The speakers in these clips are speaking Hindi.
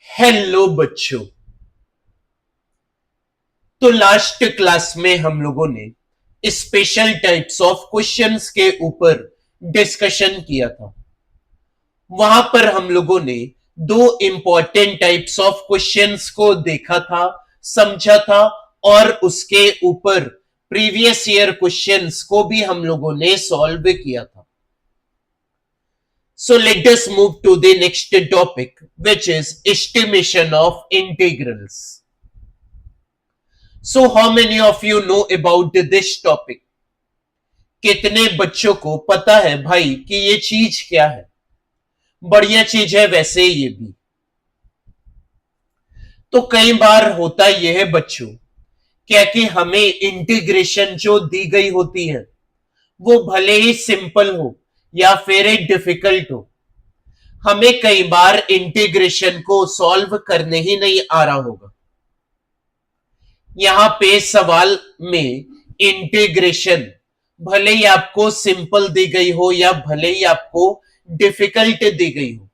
हेलो बच्चों। तो लास्ट क्लास में हम लोगों ने स्पेशल टाइप्स ऑफ क्वेश्चंस के ऊपर डिस्कशन किया था। वहां पर हम लोगों ने दो इंपॉर्टेंट टाइप्स ऑफ क्वेश्चंस को देखा था, समझा था, और उसके ऊपर प्रीवियस ईयर क्वेश्चंस को भी हम लोगों ने सॉल्व किया था। So let us move to the next topic, which is estimation of integrals. So how many of you know about this topic? कितने बच्चों को पता है भाई कि ये चीज क्या है? बढ़िया चीज है वैसे ये भी। तो कई बार होता यह है बच्चों, क्या कि हमें इंटीग्रेशन जो दी गई होती है वो भले ही सिंपल हो या फिर डिफिकल्ट हो, हमें कई बार इंटीग्रेशन को सॉल्व करने ही नहीं आ रहा होगा। यहां पे सवाल में इंटीग्रेशन भले ही आपको सिंपल दी गई हो या भले ही आपको डिफिकल्ट दी गई हो,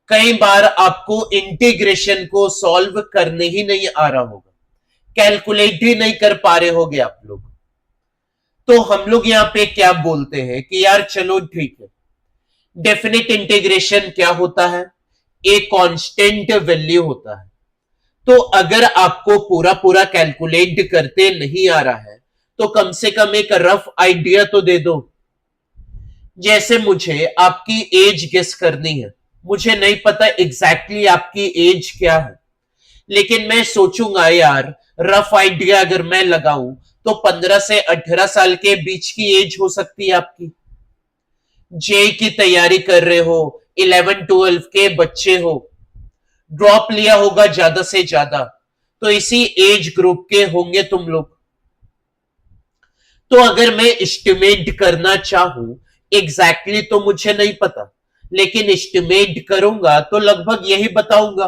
कई बार आपको इंटीग्रेशन को सॉल्व करने ही नहीं आ रहा होगा, कैलकुलेट ही नहीं कर पा रहे होगे आप लोग। तो हम लोग यहाँ पे क्या बोलते हैं कि यार चलो ठीक है, डेफिनेट इंटीग्रेशन क्या होता है? एक कांस्टेंट वैल्यू होता है। तो अगर आपको पूरा पूरा कैलकुलेट करते नहीं आ रहा है तो कम से कम एक रफ आइडिया तो दे दो। जैसे मुझे आपकी एज गेस करनी है, मुझे नहीं पता एग्जैक्टली आपकी एज क्या है, लेकिन मैं सोचूंगा यार रफ आइडिया अगर मैं लगाऊं तो 15 से 18 साल के बीच की एज हो सकती है आपकी। जे की तैयारी कर रहे हो, 11-12 के बच्चे हो, ड्रॉप लिया होगा ज्यादा से ज्यादा, तो इसी एज ग्रुप के होंगे तुम लोग। तो अगर मैं एस्टिमेट करना चाहूं, एग्जैक्टली तो मुझे नहीं पता, लेकिन एस्टिमेट करूंगा तो लगभग यही बताऊंगा।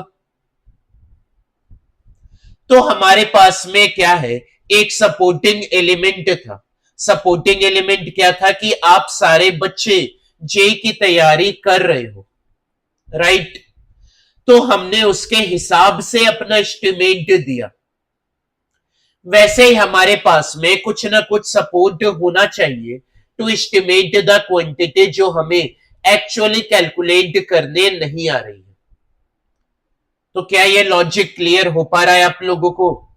तो हमारे पास में क्या है, एक सपोर्टिंग एलिमेंट था। सपोर्टिंग एलिमेंट क्या था कि आप सारे बच्चे जे की तैयारी कर रहे हो, राइट? तो हमने उसके हिसाब से अपना एस्टिमेट दिया। वैसे ही हमारे पास में कुछ ना कुछ सपोर्ट होना चाहिए टू एस्टिमेट द क्वांटिटी जो हमें एक्चुअली कैलकुलेट करने नहीं आ रही है। तो क्या ये लॉजिक क्लियर हो पा रहा है आप लोगों को?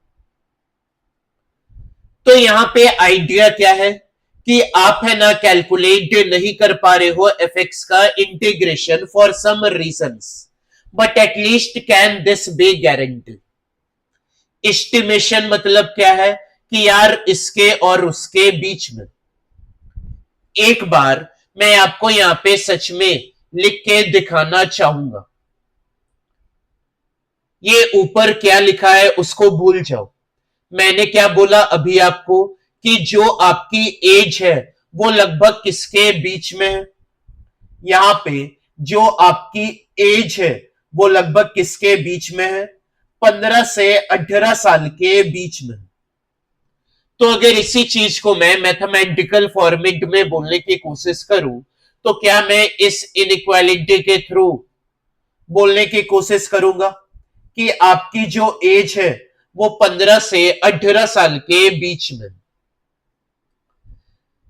तो यहां पे आइडिया क्या है कि आप है ना कैलकुलेट नहीं कर पा रहे हो एफ एक्स का integration for some reasons, but at least can this be guarantee. Estimation मतलब क्या है कि यार इसके और उसके बीच में, एक बार मैं आपको यहां पे सच में लिख के दिखाना चाहूंगा। ये ऊपर क्या लिखा है उसको भूल जाओ। मैंने क्या बोला अभी आपको कि जो आपकी एज है वो लगभग किसके बीच में है? यहां पे जो आपकी एज है वो लगभग किसके बीच में है? 15 से 18 साल के बीच में। तो अगर इसी चीज को मैं मैथमेटिकल फॉर्मेट में बोलने की कोशिश करूं तो क्या मैं इस इनइक्वालिटी के थ्रू बोलने की कोशिश करूंगा कि आपकी जो एज है वो 15 से 18 साल के बीच में।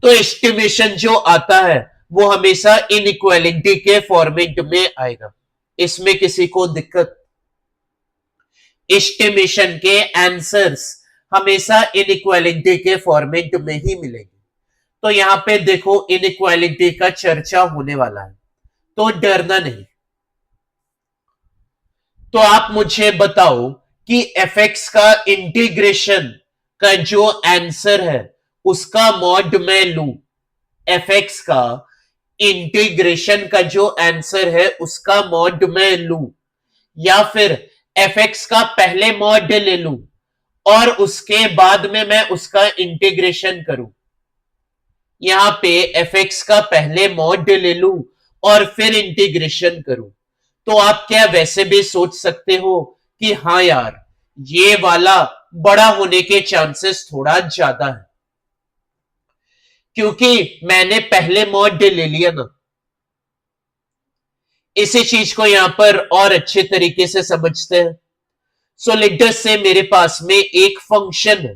तो एस्टिमेशन जो आता है वो हमेशा इनइक्वालिटी के फॉर्मेट में आएगा, इसमें किसी को दिक्कत? एस्टिमेशन के आंसर्स हमेशा इनइक्वालिटी के फॉर्मेट में ही मिलेंगे। तो यहां पे देखो इनइक्वालिटी का चर्चा होने वाला है, तो डरना नहीं। तो आप मुझे बताओ कि एफ एक्स का इंटीग्रेशन का जो आंसर है उसका मॉड मैं लू, एफ एक्स का इंटीग्रेशन का जो आंसर है उसका मॉड मैं लू, या फिर एफ एक्स का पहले मॉड ले लू और उसके बाद में मैं उसका इंटीग्रेशन करूं? यहां पे एफ एक्स का पहले मॉड ले लू और फिर इंटीग्रेशन करूं? तो आप क्या वैसे भी सोच सकते हो कि हाँ यार ये वाला बड़ा होने के चांसेस थोड़ा ज्यादा है, क्योंकि मैंने पहले मॉड ले लिया ना। इसी चीज को यहां पर और अच्छे तरीके से समझते हैं। सो लेट अस से मेरे पास में एक फंक्शन है,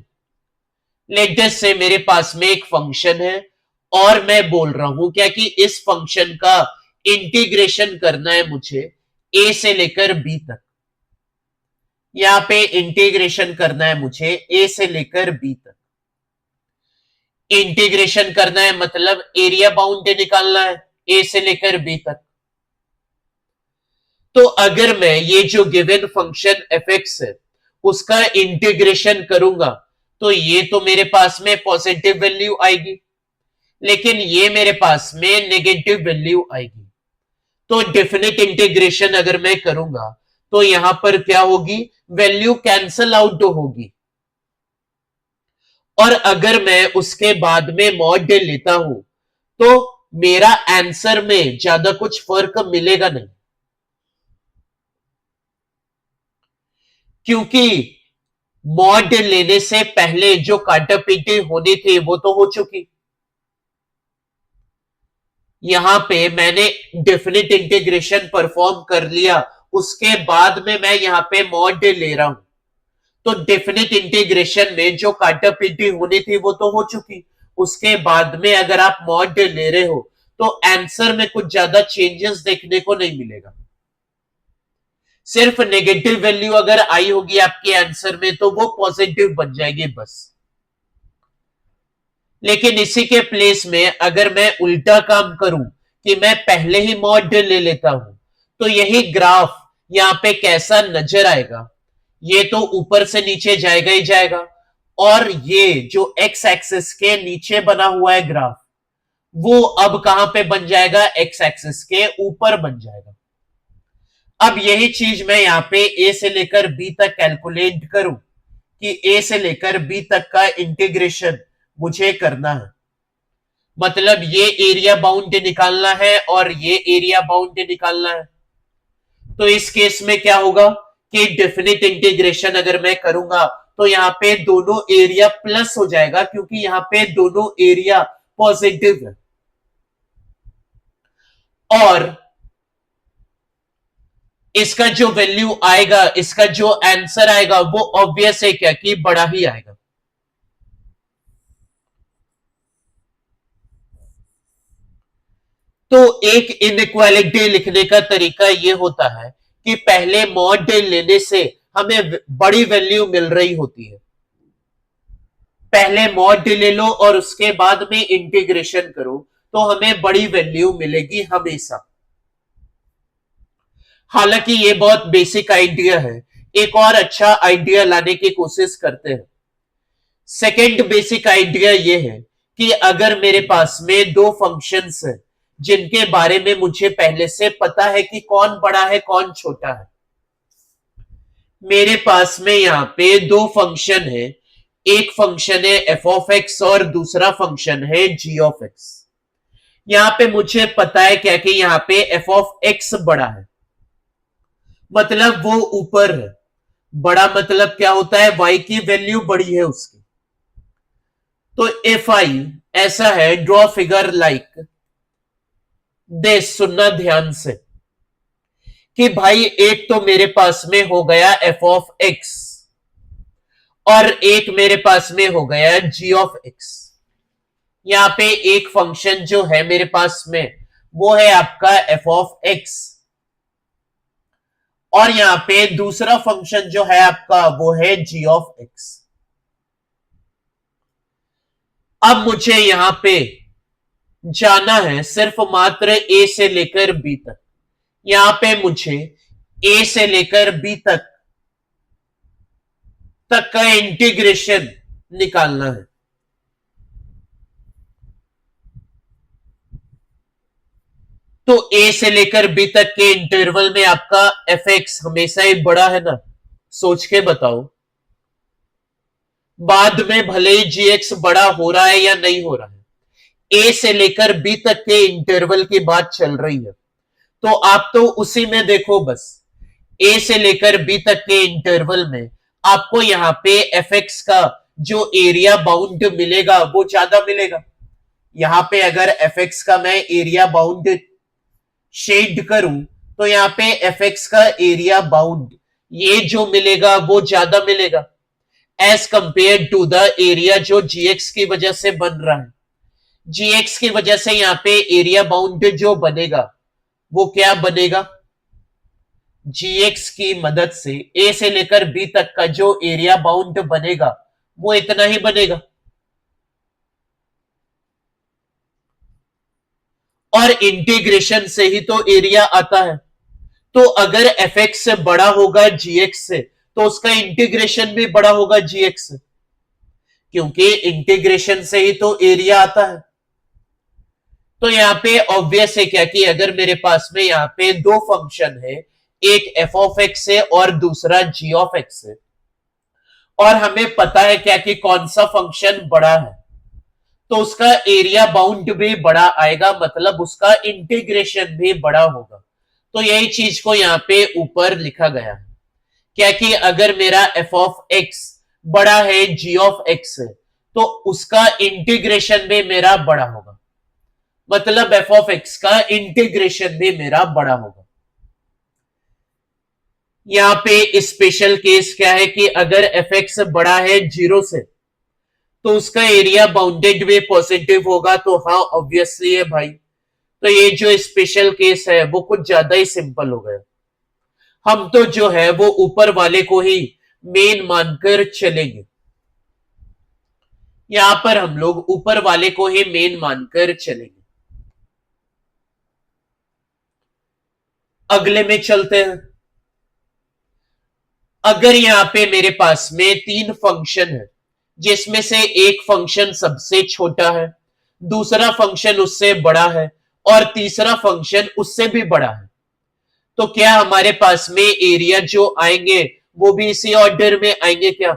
लेट अस से मेरे पास में एक फंक्शन है और मैं बोल रहा हूं क्या कि इस फंक्शन का इंटीग्रेशन करना है मुझे ए से लेकर बी तक। यहां पे इंटीग्रेशन करना है मुझे ए से लेकर बी तक। इंटीग्रेशन करना है मतलब एरिया बाउंड निकालना है ए से लेकर बी तक। तो अगर मैं ये जो गिवन फंक्शन एफ एक्स है उसका इंटीग्रेशन करूंगा तो ये तो मेरे पास में पॉजिटिव वैल्यू आएगी, लेकिन ये मेरे पास में नेगेटिव वैल्यू आएगी। तो डेफिनेट इंटीग्रेशन अगर मैं करूंगा तो यहां पर क्या होगी, वैल्यू कैंसल आउट होगी। और अगर मैं उसके बाद में मॉड लेता हूं तो मेरा आंसर में ज्यादा कुछ फर्क मिलेगा नहीं, क्योंकि मॉड लेने से पहले जो काटापीटी होनी थी वो तो हो चुकी। यहां पे मैंने डेफिनेट इंटीग्रेशन परफॉर्म कर लिया, उसके बाद में मैं यहां पे मॉड ले रहा हूं, तो डेफिनेट इंटीग्रेशन में जो काटापीटी होनी थी वो तो हो चुकी। उसके बाद में अगर आप मॉड ले रहे हो तो आंसर में कुछ ज्यादा चेंजेस देखने को नहीं मिलेगा। सिर्फ नेगेटिव वैल्यू अगर आई होगी आपके आंसर में तो वो पॉजिटिव बन जाएगी बस। लेकिन इसी के प्लेस में अगर मैं उल्टा काम करूं कि मैं पहले ही मॉड ले लेता हूं तो यही ग्राफ यहां पे कैसा नजर आएगा, ये तो ऊपर से नीचे जाएगा ही जाएगा, और ये जो एक्स एक्सिस के नीचे बना हुआ है ग्राफ वो अब कहां पे बन जाएगा, एक्स एक्सिस के ऊपर बन जाएगा। अब यही चीज मैं यहां पे ए से लेकर बी तक कैलकुलेट करूं कि ए से लेकर बी तक का इंटीग्रेशन मुझे करना है, मतलब ये एरिया बाउंड निकालना है और ये एरिया बाउंड निकालना है। तो इस केस में क्या होगा कि डेफिनेट इंटीग्रेशन अगर मैं करूंगा तो यहां पे दोनों एरिया प्लस हो जाएगा, क्योंकि यहां पे दोनों एरिया पॉजिटिव है। और इसका जो वैल्यू आएगा, इसका जो आंसर आएगा वो ऑब्वियस है क्या कि बड़ा ही आएगा। तो एक इनइक्वालिटी लिखने का तरीका ये होता है कि पहले मॉड लेने से हमें बड़ी वैल्यू मिल रही होती है, पहले मॉड ले लो और उसके बाद में इंटीग्रेशन करो तो हमें बड़ी वैल्यू मिलेगी हमेशा। हालांकि ये बहुत बेसिक आइडिया है, एक और अच्छा आइडिया लाने की कोशिश करते हैं। सेकेंड बेसिक आइडिया ये है कि अगर मेरे पास में दो फंक्शंस है जिनके बारे में मुझे पहले से पता है कि कौन बड़ा है कौन छोटा है। मेरे पास में यहां पे दो फंक्शन है, एक फंक्शन है एफ ऑफ एक्स और दूसरा फंक्शन है जी ऑफ एक्स। यहां पे मुझे पता है क्या कि यहां पे एफ ऑफ एक्स बड़ा है, मतलब वो ऊपर है। बड़ा मतलब क्या होता है, y की वैल्यू बड़ी है उसकी। तो इफ आई ऐसा है, ड्रॉ फिगर लाइक दिस, सुनना ध्यान से कि भाई एक तो मेरे पास में हो गया एफ ऑफ एक्स और एक मेरे पास में हो गया जी ऑफ एक्स। यहां पे एक फंक्शन जो है मेरे पास में वो है आपका एफ ऑफ एक्स, और यहां पे दूसरा फंक्शन जो है आपका वो है जी ऑफ एक्स। अब मुझे यहां पे जाना है सिर्फ मात्र ए से लेकर बी तक। यहां पे मुझे ए से लेकर बी तक का इंटीग्रेशन निकालना है। तो ए से लेकर बी तक के इंटरवल में आपका एफ एक्स हमेशा ही बड़ा है ना, सोच के बताओ। बाद में भले ही जी एक्स बड़ा हो रहा है या नहीं हो रहा है, ए से लेकर बी तक के इंटरवल की बात चल रही है, तो आप तो उसी में देखो बस। ए से लेकर बी तक के इंटरवल में आपको यहां पे एफ एक्स का जो एरिया बाउंड मिलेगा वो ज्यादा मिलेगा। यहां पे अगर एफ एक्स का मैं एरिया बाउंड शेड करूं तो यहाँ पे एफ एक्स का एरिया बाउंड ये जो मिलेगा वो ज्यादा मिलेगा as compared to the area जो जी एक्स की वजह से बन रहा है। जी एक्स की वजह से यहाँ पे एरिया बाउंड जो बनेगा वो क्या बनेगा, जी एक्स की मदद से ए से लेकर बी तक का जो एरिया बाउंड बनेगा वो इतना ही बनेगा। और इंटीग्रेशन से ही तो एरिया आता है, तो अगर एफ एक्स से बड़ा होगा जी एक्स से तो उसका इंटीग्रेशन भी बड़ा होगा जी एक्स से, क्योंकि इंटीग्रेशन से ही तो एरिया आता है। तो यहाँ पे ऑब्वियस है क्या कि अगर मेरे पास में यहाँ पे दो फंक्शन है, एक एफ ऑफ एक्स है और दूसरा जी ऑफ एक्स है, और हमें पता है क्या कि कौन सा फंक्शन बड़ा है, तो उसका एरिया बाउंड भी बड़ा आएगा, मतलब उसका इंटीग्रेशन भी बड़ा होगा। तो यही चीज को यहाँ पे ऊपर लिखा गया है क्या कि अगर मेरा एफ ऑफ एक्स बड़ा है जी ऑफ एक्स से तो उसका इंटीग्रेशन भी मेरा बड़ा होगा, मतलब एफ ऑफ एक्स का इंटीग्रेशन भी मेरा बड़ा होगा। यहाँ पे स्पेशल केस क्या है कि अगर एफ एक्स बड़ा है जीरो से तो उसका एरिया बाउंडेड भी पॉजिटिव होगा, तो हाँ ऑब्वियसली है भाई। तो ये जो स्पेशल केस है वो कुछ ज्यादा ही सिंपल हो गया, हम तो जो है वो ऊपर वाले को ही मेन मानकर चलेंगे। यहां पर हम लोग ऊपर वाले को ही मेन मानकर चलेंगे। अगले में चलते हैं। अगर यहां पे मेरे पास में तीन फंक्शन है जिसमें से एक फंक्शन सबसे छोटा है, दूसरा फंक्शन उससे बड़ा है और तीसरा फंक्शन उससे भी बड़ा है, तो क्या हमारे पास में एरिया जो आएंगे वो भी इसी ऑर्डर में आएंगे क्या?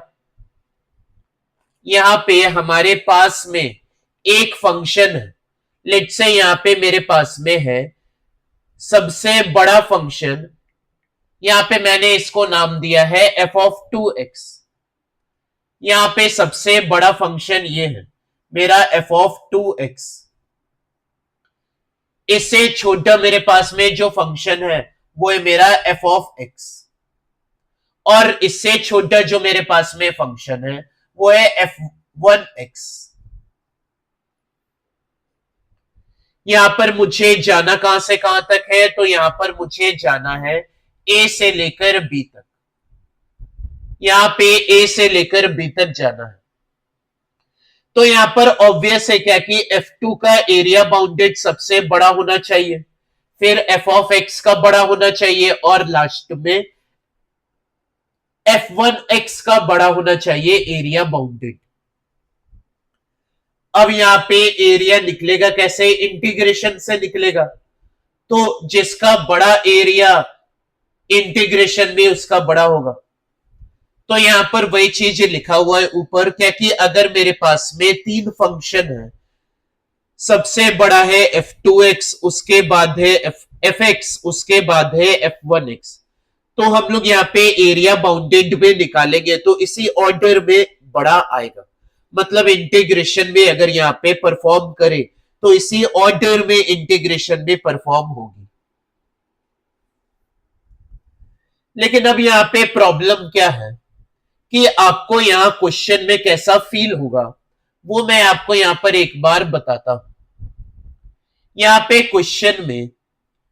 यहां पे हमारे पास में एक फंक्शन है, लेट्स से यहां पे मेरे पास में है सबसे बड़ा फंक्शन, यहां पे मैंने इसको नाम दिया है एफ ऑफ 2x। यहां पे सबसे बड़ा फंक्शन ये है मेरा एफ ऑफ 2x। इससे छोटा मेरे पास में जो फंक्शन है वो है मेरा एफ ऑफ x, और इससे छोटा जो मेरे पास में फंक्शन है वो है f1x। यहां पर मुझे जाना कहां से कहां तक है, तो यहां पर मुझे जाना है a से लेकर b तक। यहां पे a से लेकर b तक जाना है, तो यहां पर ऑब्वियस है क्या कि f2 का एरिया बाउंडेड सबसे बड़ा होना चाहिए, फिर f ऑफ x का बड़ा होना चाहिए, और लास्ट में f1x का बड़ा होना चाहिए एरिया बाउंडेड। अब यहां पे एरिया निकलेगा कैसे, इंटीग्रेशन से निकलेगा, तो जिसका बड़ा एरिया इंटीग्रेशन भी उसका बड़ा होगा। तो यहां पर वही चीज लिखा हुआ है ऊपर क्या कि अगर मेरे पास में तीन फंक्शन है, सबसे बड़ा है f2x, उसके बाद है fx, उसके बाद है f1x, तो हम लोग यहाँ पे एरिया बाउंडेड में निकालेंगे तो इसी ऑर्डर में बड़ा आएगा, मतलब इंटीग्रेशन में अगर यहाँ पे परफॉर्म करे तो इसी ऑर्डर में इंटीग्रेशन में परफॉर्म होगी। लेकिन अब यहाँ पे प्रॉब्लम क्या है कि आपको यहाँ क्वेश्चन में कैसा फील होगा वो मैं आपको यहाँ पर एक बार बताता हूं। यहाँ पे क्वेश्चन में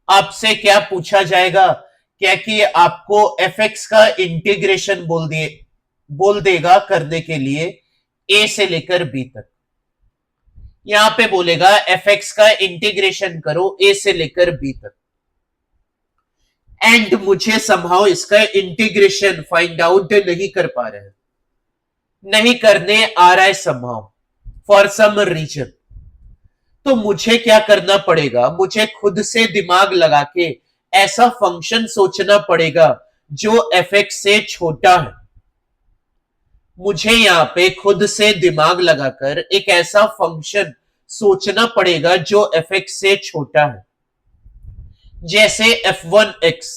आपसे क्या पूछा जाएगा क्या कि आपको एफ एक्स का इंटीग्रेशन बोल देगा करने के लिए ए से लेकर बी तक। यहां पे बोलेगा एफ एक्स का इंटीग्रेशन करो ए से लेकर बी तक, एंड मुझे समहाउ इसका इंटीग्रेशन फाइंड आउट नहीं कर पा रहे हैं, नहीं करने आ रहा है समहाउ फॉर सम रीजन। तो मुझे क्या करना पड़ेगा, मुझे खुद से दिमाग लगा के ऐसा फंक्शन सोचना पड़ेगा जो एफ एक्स से छोटा है। मुझे यहां पे खुद से दिमाग लगाकर एक ऐसा फंक्शन सोचना पड़ेगा जो एफ एक्स से छोटा है, जैसे f1x,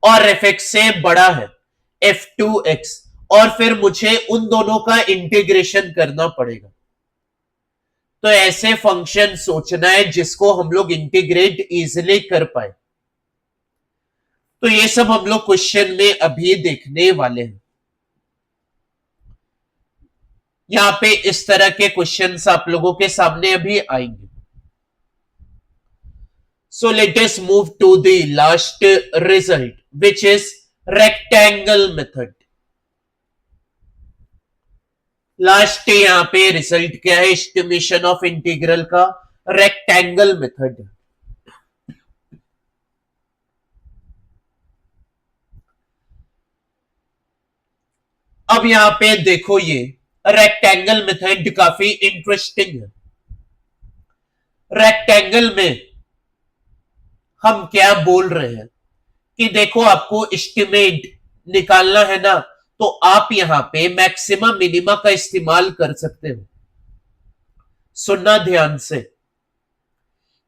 और एफ एक्स से बड़ा है f2x, और फिर मुझे उन दोनों का इंटीग्रेशन करना पड़ेगा। तो ऐसे फंक्शन सोचना है जिसको हम लोग इंटीग्रेट इजिली कर पाए। तो ये सब हम लोग क्वेश्चन में अभी देखने वाले हैं। यहां पे इस तरह के क्वेश्चंस आप लोगों के सामने अभी आएंगे। So let us move to the last result, which is rectangle method. Last यहां पे रिजल्ट क्या है एस्टिमेशन ऑफ इंटीग्रल का? Rectangle method. अब यहां पे देखो, ये रेक्टेंगल मेथड काफी इंटरेस्टिंग है। रेक्टेंगल में हम क्या बोल रहे हैं कि देखो, आपको एस्टिमेट निकालना है ना, तो आप यहां पे मैक्सिमम मिनिमा का इस्तेमाल कर सकते हो। सुनना ध्यान से,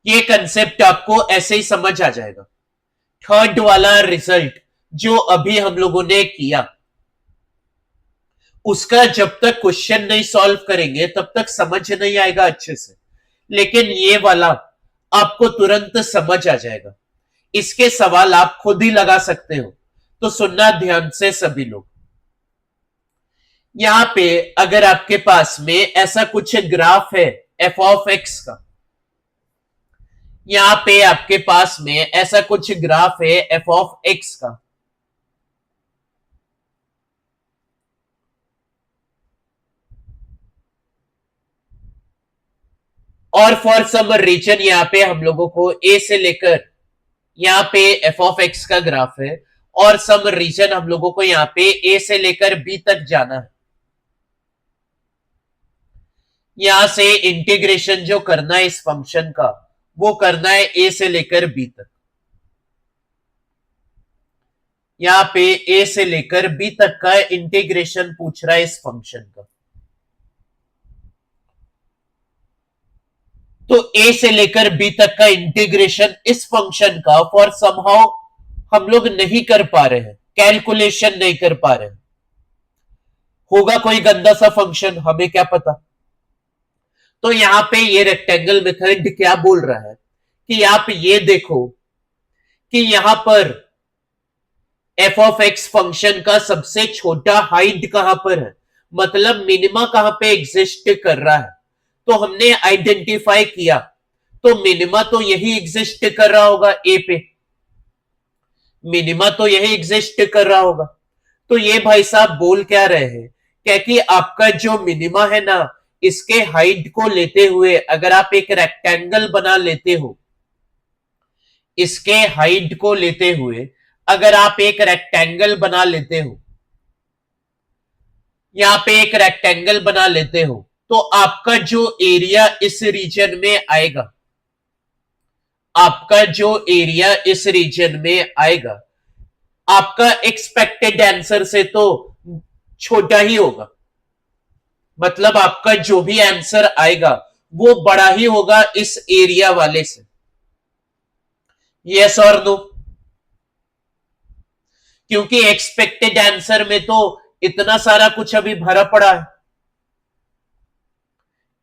ये कंसेप्ट आपको ऐसे ही समझ आ जाएगा। थर्ड वाला रिजल्ट जो अभी हम लोगों ने किया, उसका जब तक क्वेश्चन नहीं सॉल्व करेंगे तब तक समझ नहीं आएगा अच्छे से, लेकिन ये वाला आपको तुरंत समझ आ जाएगा। इसके सवाल आप खुद ही लगा सकते हो, तो सुनना ध्यान से सभी लोग। यहां पे अगर आपके पास में ऐसा कुछ ग्राफ है एफ ऑफ एक्स का, यहां पे आपके पास में ऐसा कुछ ग्राफ है एफ ऑफ एक्स का, और फॉर सम रीजन यहां पे हम लोगों को ए से लेकर यहां पे एफ ऑफ एक्स का ग्राफ है, और सम रीजन हम लोगों को यहां पे ए से लेकर बी तक जाना है। यहां से इंटीग्रेशन जो करना है इस फंक्शन का, वो करना है ए से लेकर बी तक। यहां पे ए से लेकर बी तक का इंटीग्रेशन पूछ रहा है इस फंक्शन का। तो ए से लेकर बी तक का इंटीग्रेशन इस फंक्शन का फॉर समहाउ हम लोग नहीं कर पा रहे हैं, कैलकुलेशन नहीं कर पा रहे हैं। होगा कोई गंदा सा फंक्शन, हमें क्या पता। तो यहां पे ये रेक्टेंगल मेथड क्या बोल रहा है कि आप ये देखो कि यहां पर एफ ऑफ एक्स फंक्शन का सबसे छोटा हाइट कहां पर है, मतलब मिनिमा कहां पे एग्जिस्ट कर रहा है। तो हमने आइडेंटिफाई किया, तो मिनिमा तो यही एग्जिस्ट कर रहा होगा ए पे, मिनिमा तो यही एग्जिस्ट कर रहा होगा। तो ये भाई साहब बोल क्या रहे हैं, क्या कि आपका जो मिनिमा है ना, इसके हाइट को लेते हुए अगर आप एक रेक्टेंगल बना लेते हो, इसके हाइट को लेते हुए अगर आप एक रेक्टेंगल बना लेते हो, यहां पे एक रेक्टेंगल बना लेते हो, तो आपका जो एरिया इस रीजन में आएगा, आपका जो एरिया इस रीजन में आएगा, आपका एक्सपेक्टेड आंसर से तो छोटा ही होगा। मतलब आपका जो भी आंसर आएगा वो बड़ा ही होगा इस एरिया वाले से। यस और नो? क्योंकि एक्सपेक्टेड आंसर में तो इतना सारा कुछ अभी भरा पड़ा है,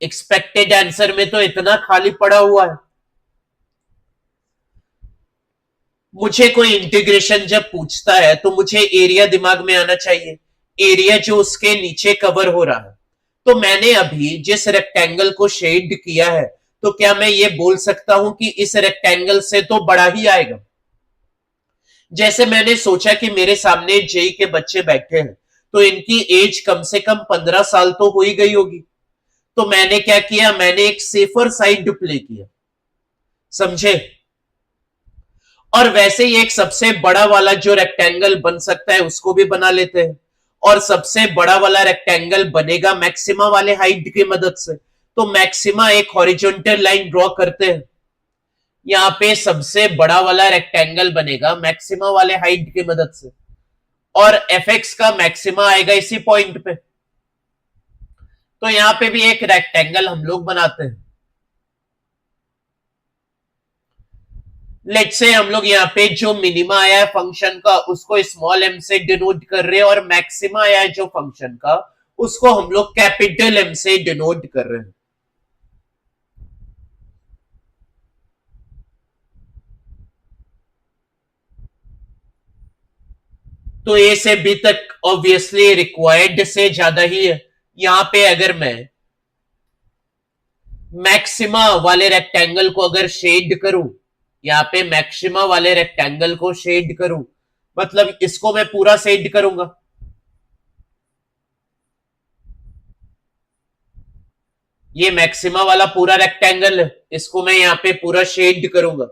एक्सपेक्टेड आंसर में तो इतना खाली पड़ा हुआ है। मुझे कोई इंटीग्रेशन जब पूछता है तो मुझे एरिया दिमाग में आना चाहिए, एरिया जो उसके नीचे कवर हो रहा है। तो मैंने अभी जिस रेक्टेंगल को शेड किया है, तो क्या मैं ये बोल सकता हूं कि इस रेक्टेंगल से तो बड़ा ही आएगा। जैसे मैंने सोचा कि मेरे सामने जेई के बच्चे बैठे हैं, तो इनकी एज कम से कम 15 साल तो हो ही गई होगी। तो मैंने क्या किया, मैंने एक सेफर साइड प्ले किया, समझे। और वैसे ही एक सबसे बड़ा वाला जो रेक्टेंगल बन सकता है उसको भी बना लेते हैं, और सबसे बड़ा वाला रेक्टेंगल बनेगा मैक्सिमा वाले हाइट की मदद से। तो मैक्सिमा एक हॉरिजॉन्टल लाइन ड्रॉ करते हैं, यहाँ पे सबसे बड़ा वाला रेक्टेंगल बनेगा मैक्सिमा वाले हाइट की मदद से, और एफ एक्स का मैक्सिमा आएगा इसी पॉइंट पे। तो यहाँ पे भी एक रेक्टेंगल हम लोग बनाते हैं। लेट्स से हम लोग यहाँ पे जो मिनिमा आया है फंक्शन का उसको स्मॉल एम से डिनोट कर रहे हैं, और मैक्सिमा आया है जो फंक्शन का उसको हम लोग कैपिटल एम से डिनोट कर रहे हैं। तो ए से बी तक ऑब्वियसली रिक्वायर्ड से ज्यादा ही है। यहां पे अगर मैं मैक्सिमा वाले रेक्टेंगल को अगर शेड करूं, यहां पे मैक्सिमा वाले रेक्टेंगल को शेड करूं, मतलब इसको मैं पूरा शेड करूंगा, ये मैक्सिमा वाला पूरा रेक्टेंगल है, इसको मैं यहां पे पूरा शेड करूंगा,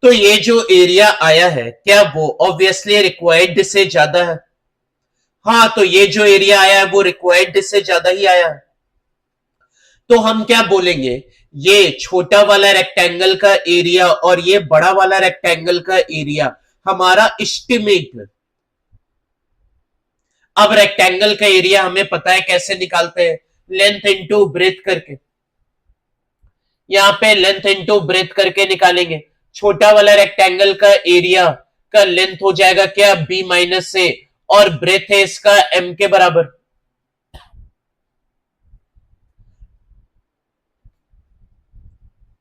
तो ये जो एरिया आया है क्या वो ऑब्वियसली रिक्वायर्ड से ज्यादा है? हाँ, तो ये जो एरिया आया है वो रिक्वायर्ड से ज्यादा ही आया है। तो हम क्या बोलेंगे, ये छोटा वाला रेक्टेंगल का एरिया और ये बड़ा वाला रेक्टेंगल का एरिया हमारा एस्टिमेट है। अब रेक्टेंगल का एरिया हमें पता है कैसे निकालते हैं, लेंथ इंटू ब्रेथ करके, यहां पे लेंथ इंटू ब्रेथ करके निकालेंगे। छोटा वाला रेक्टेंगल का एरिया का लेंथ हो जाएगा क्या, बी माइनस ए, और ब्रेथ है इसका एम के बराबर।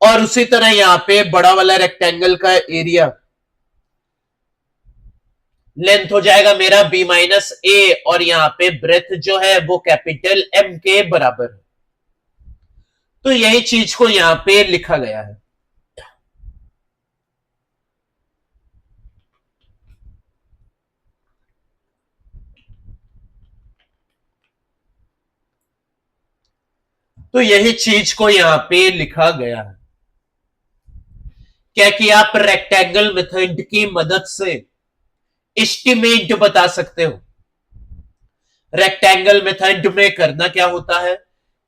और उसी तरह यहां पे बड़ा वाला रेक्टेंगल का एरिया लेंथ हो जाएगा मेरा बी माइनस ए, और यहां पे ब्रेथ जो है वो कैपिटल एम के बराबर। तो यही चीज को यहां पे लिखा गया है। तो यही चीज को यहां पे लिखा गया है क्या कि आप रेक्टेंगल मेथड की मदद से एस्टिमेट बता सकते हो। रेक्टेंगल मेथड में करना क्या होता है,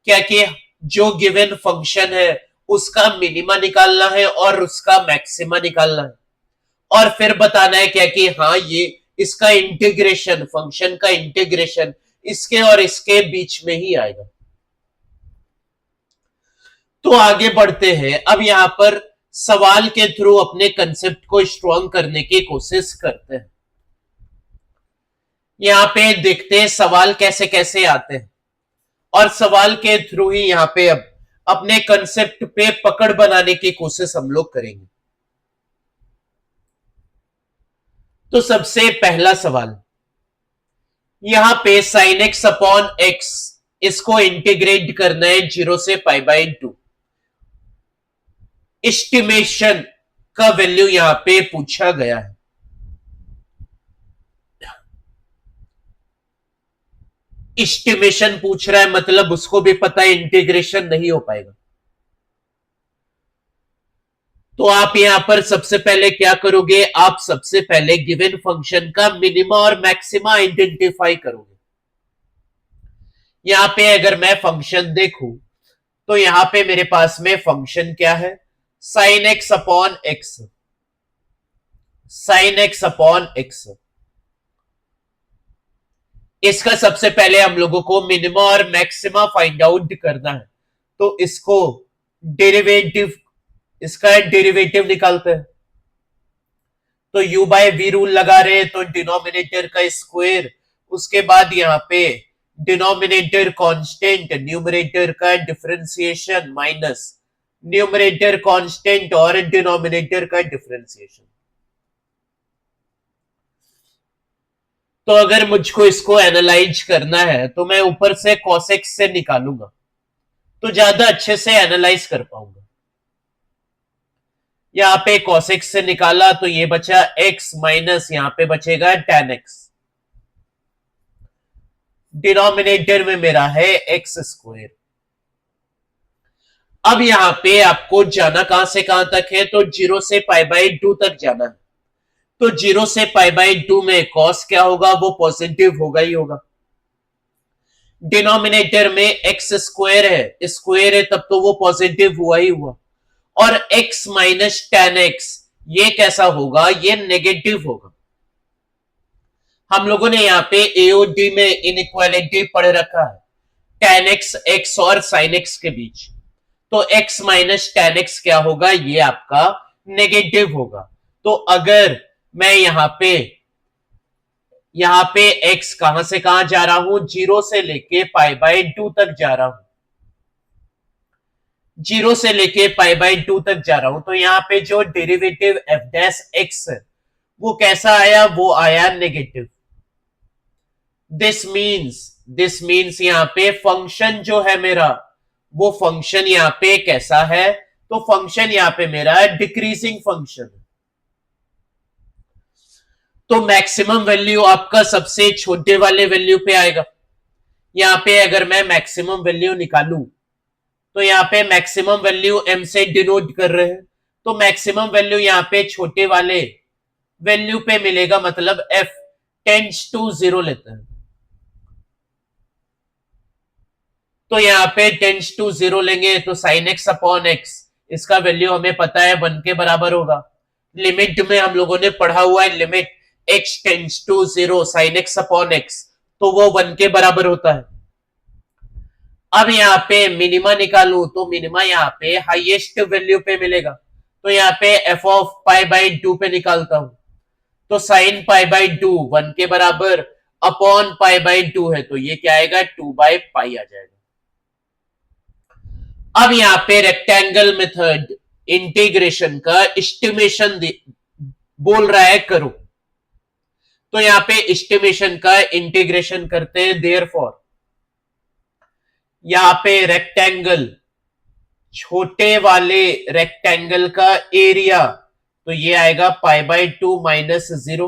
क्या कि जो गिवन फंक्शन है उसका मिनिमा निकालना है और उसका मैक्सिमा निकालना है, और फिर बताना है क्या कि हाँ ये इसका इंटीग्रेशन, फंक्शन का इंटीग्रेशन इसके और इसके बीच में ही आएगा। तो आगे बढ़ते हैं, अब यहां पर सवाल के थ्रू अपने कंसेप्ट को स्ट्रॉन्ग करने की कोशिश करते हैं। यहां पे देखते हैं सवाल कैसे कैसे आते हैं, और सवाल के थ्रू ही यहां पे अब अपने कंसेप्ट पे पकड़ बनाने की कोशिश हम लोग करेंगे। तो सबसे पहला सवाल, यहां पे साइन एक्स अपॉन एक्स, इसको इंटीग्रेट करना है 0 से पाई बाई 2। एस्टिमेशन का वैल्यू यहां पे पूछा गया है। एस्टिमेशन पूछ रहा है मतलब उसको भी पता है इंटीग्रेशन नहीं हो पाएगा। तो आप यहां पर सबसे पहले क्या करोगे, आप सबसे पहले गिवन फंक्शन का मिनिमा और मैक्सिमा आइडेंटिफाई करोगे। यहां पे अगर मैं फंक्शन देखूं तो यहां पे मेरे पास में फंक्शन क्या है, sine X upon x, sign X upon x. इसका सबसे पहले हम लोगों को मिनिमा और मैक्सिमा फाइंड आउट करना है, तो इसको डेरिवेटिव, इसका डेरिवेटिव निकालते हैं। तो u बाय वी रूल लगा रहे हैं, तो डिनोमिनेटर का स्क्वायर, उसके बाद यहां पे डिनोमिनेटर कांस्टेंट, न्यूमरेटर का डिफरेंशिएशन माइनस न्यूमरेटर कांस्टेंट और डिनोमिनेटर का डिफरेंशिएशन। तो अगर मुझको इसको एनालाइज करना है तो मैं ऊपर से cos x से निकालूंगा तो ज्यादा अच्छे से एनालाइज कर पाऊंगा। यहां पे cos x से निकाला तो ये बचा x माइनस यहां पे बचेगा tan x, डिनोमिनेटर में मेरा है एक्स स्क्वायर। अब यहां पे आपको जाना कहां से कहां तक है, तो 0 से पाई बाई 2 तक जाना है। तो 0 से पाई बाई 2 में cos क्या होगा, वो पॉजिटिव होगा ही होगा। डिनोमिनेटर में एक्स स्क्वायर है, स्क्वायर है तब तो वो पॉजिटिव हुआ ही हुआ, और x माइनस टेन एक्स ये कैसा होगा, ये नेगेटिव होगा। हम लोगों ने यहाँ पे एओडी में इनइक्वालिटी पढ़ रखा है टेन एक्स, एक्स और साइन एक्स के बीच, तो x माइनस टेन एक्स क्या होगा, ये आपका नेगेटिव होगा। तो अगर मैं यहां पे x कहां से कहां जा रहा हूं, 0 से लेके पाई बाई 2 तक जा रहा हूं, जीरो से लेके पाई बाई 2 तक जा रहा हूं, तो यहाँ पे जो डेरिवेटिव एफ डैश एक्स है वो कैसा आया, वो आया नेगेटिव। दिस मीन्स यहाँ पे फंक्शन जो है मेरा, वो फंक्शन यहाँ पे कैसा है, तो फंक्शन यहाँ पे मेरा डिक्रीजिंग फंक्शन। तो मैक्सिमम वैल्यू आपका सबसे छोटे वाले वैल्यू पे आएगा। यहाँ पे अगर मैं मैक्सिमम वैल्यू निकालूं, तो यहाँ पे मैक्सिमम वैल्यू m से डिनोट कर रहे हैं, तो मैक्सिमम वैल्यू यहाँ पे छोटे वाले वैल्यू पे मिलेगा, मतलब f टेंड्स टू 0 लेते हैं। तो यहाँ पे टेंड्स टू 0 लेंगे तो साइन एक्स अपॉन एक्स, इसका वैल्यू हमें पता है 1 के बराबर होगा। लिमिट में हम लोगों ने पढ़ा हुआ है, limit x tends to 0 sine X upon X, तो वो 1 के बराबर होता है। अब यहाँ पे मिनिमा निकालू, तो मिनिमा यहाँ पे हाईएस्ट वैल्यू पे मिलेगा, तो यहाँ पे f ऑफ पाई बाई 2 पे निकालता हूं, तो साइन पाई बाई 2 1 के बराबर अपॉन पाई बाई 2 है, तो ये क्या आएगा 2 बाई पाई आ जाएगा। अब यहाँ पे रेक्टेंगल मेथड इंटीग्रेशन का एस्टिमेशन बोल रहा है करो, तो यहाँ पे एस्टिमेशन का इंटीग्रेशन करते हैं। देयरफॉर यहाँ पे रेक्टेंगल, छोटे वाले रेक्टेंगल का एरिया, तो ये आएगा पाई बाई 2 माइनस 0।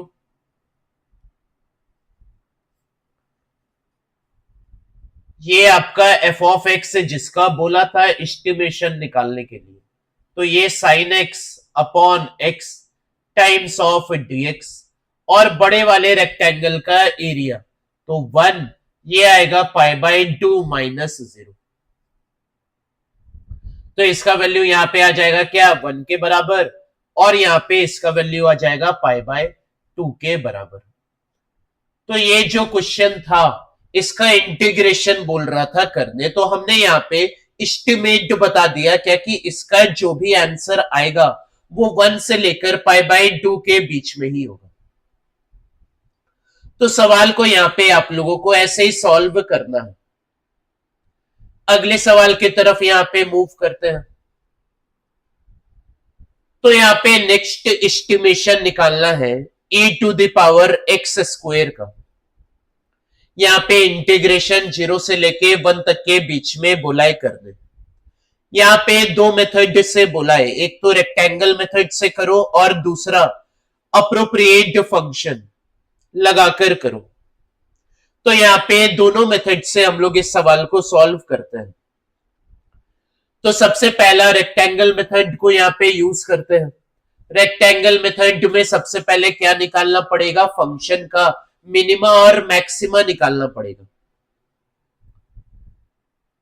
ये आपका एफ ऑफ एक्स जिसका बोला था एस्टिमेशन निकालने के लिए, तो ये sine X upon X times of DX, और बड़े वाले रेक्टेंगल का एरिया तो 1, ये आएगा पाई बाई 2 माइनस 0। तो इसका वैल्यू यहाँ पे आ जाएगा क्या 1 के बराबर, और यहाँ पे इसका वैल्यू आ जाएगा पाई बाय 2 के बराबर। तो ये जो क्वेश्चन था इसका इंटीग्रेशन बोल रहा था करने, तो हमने यहाँ पे एस्टिमेट बता दिया क्या कि इसका जो भी आंसर आएगा वो 1 से लेकर पाई बाय 2 के बीच में ही होगा। तो सवाल को यहाँ पे आप लोगों को ऐसे ही सॉल्व करना है। अगले सवाल की तरफ यहाँ पे मूव करते हैं। तो यहाँ पे नेक्स्ट एस्टिमेशन निकालना है e to the power x square का। यहाँ पे इंटीग्रेशन 0 से लेके 1 तक के बीच में बोलाए करने। यहाँ पे दो मेथड से बोलाए, एक तो रेक्टेंगल मेथड से करो और दूसरा अप्रोप्रिएट फंक्शन लगाकर करो। तो यहाँ पे दोनों मेथड से हम लोग इस सवाल को सॉल्व करते हैं। तो सबसे पहला रेक्टेंगल मेथड को यहाँ पे यूज करते हैं। रेक्टेंगल मेथड में सबसे पहले क्या निकालना पड़ेगा, फंक्शन का मिनिमा और मैक्सिमा निकालना पड़ेगा।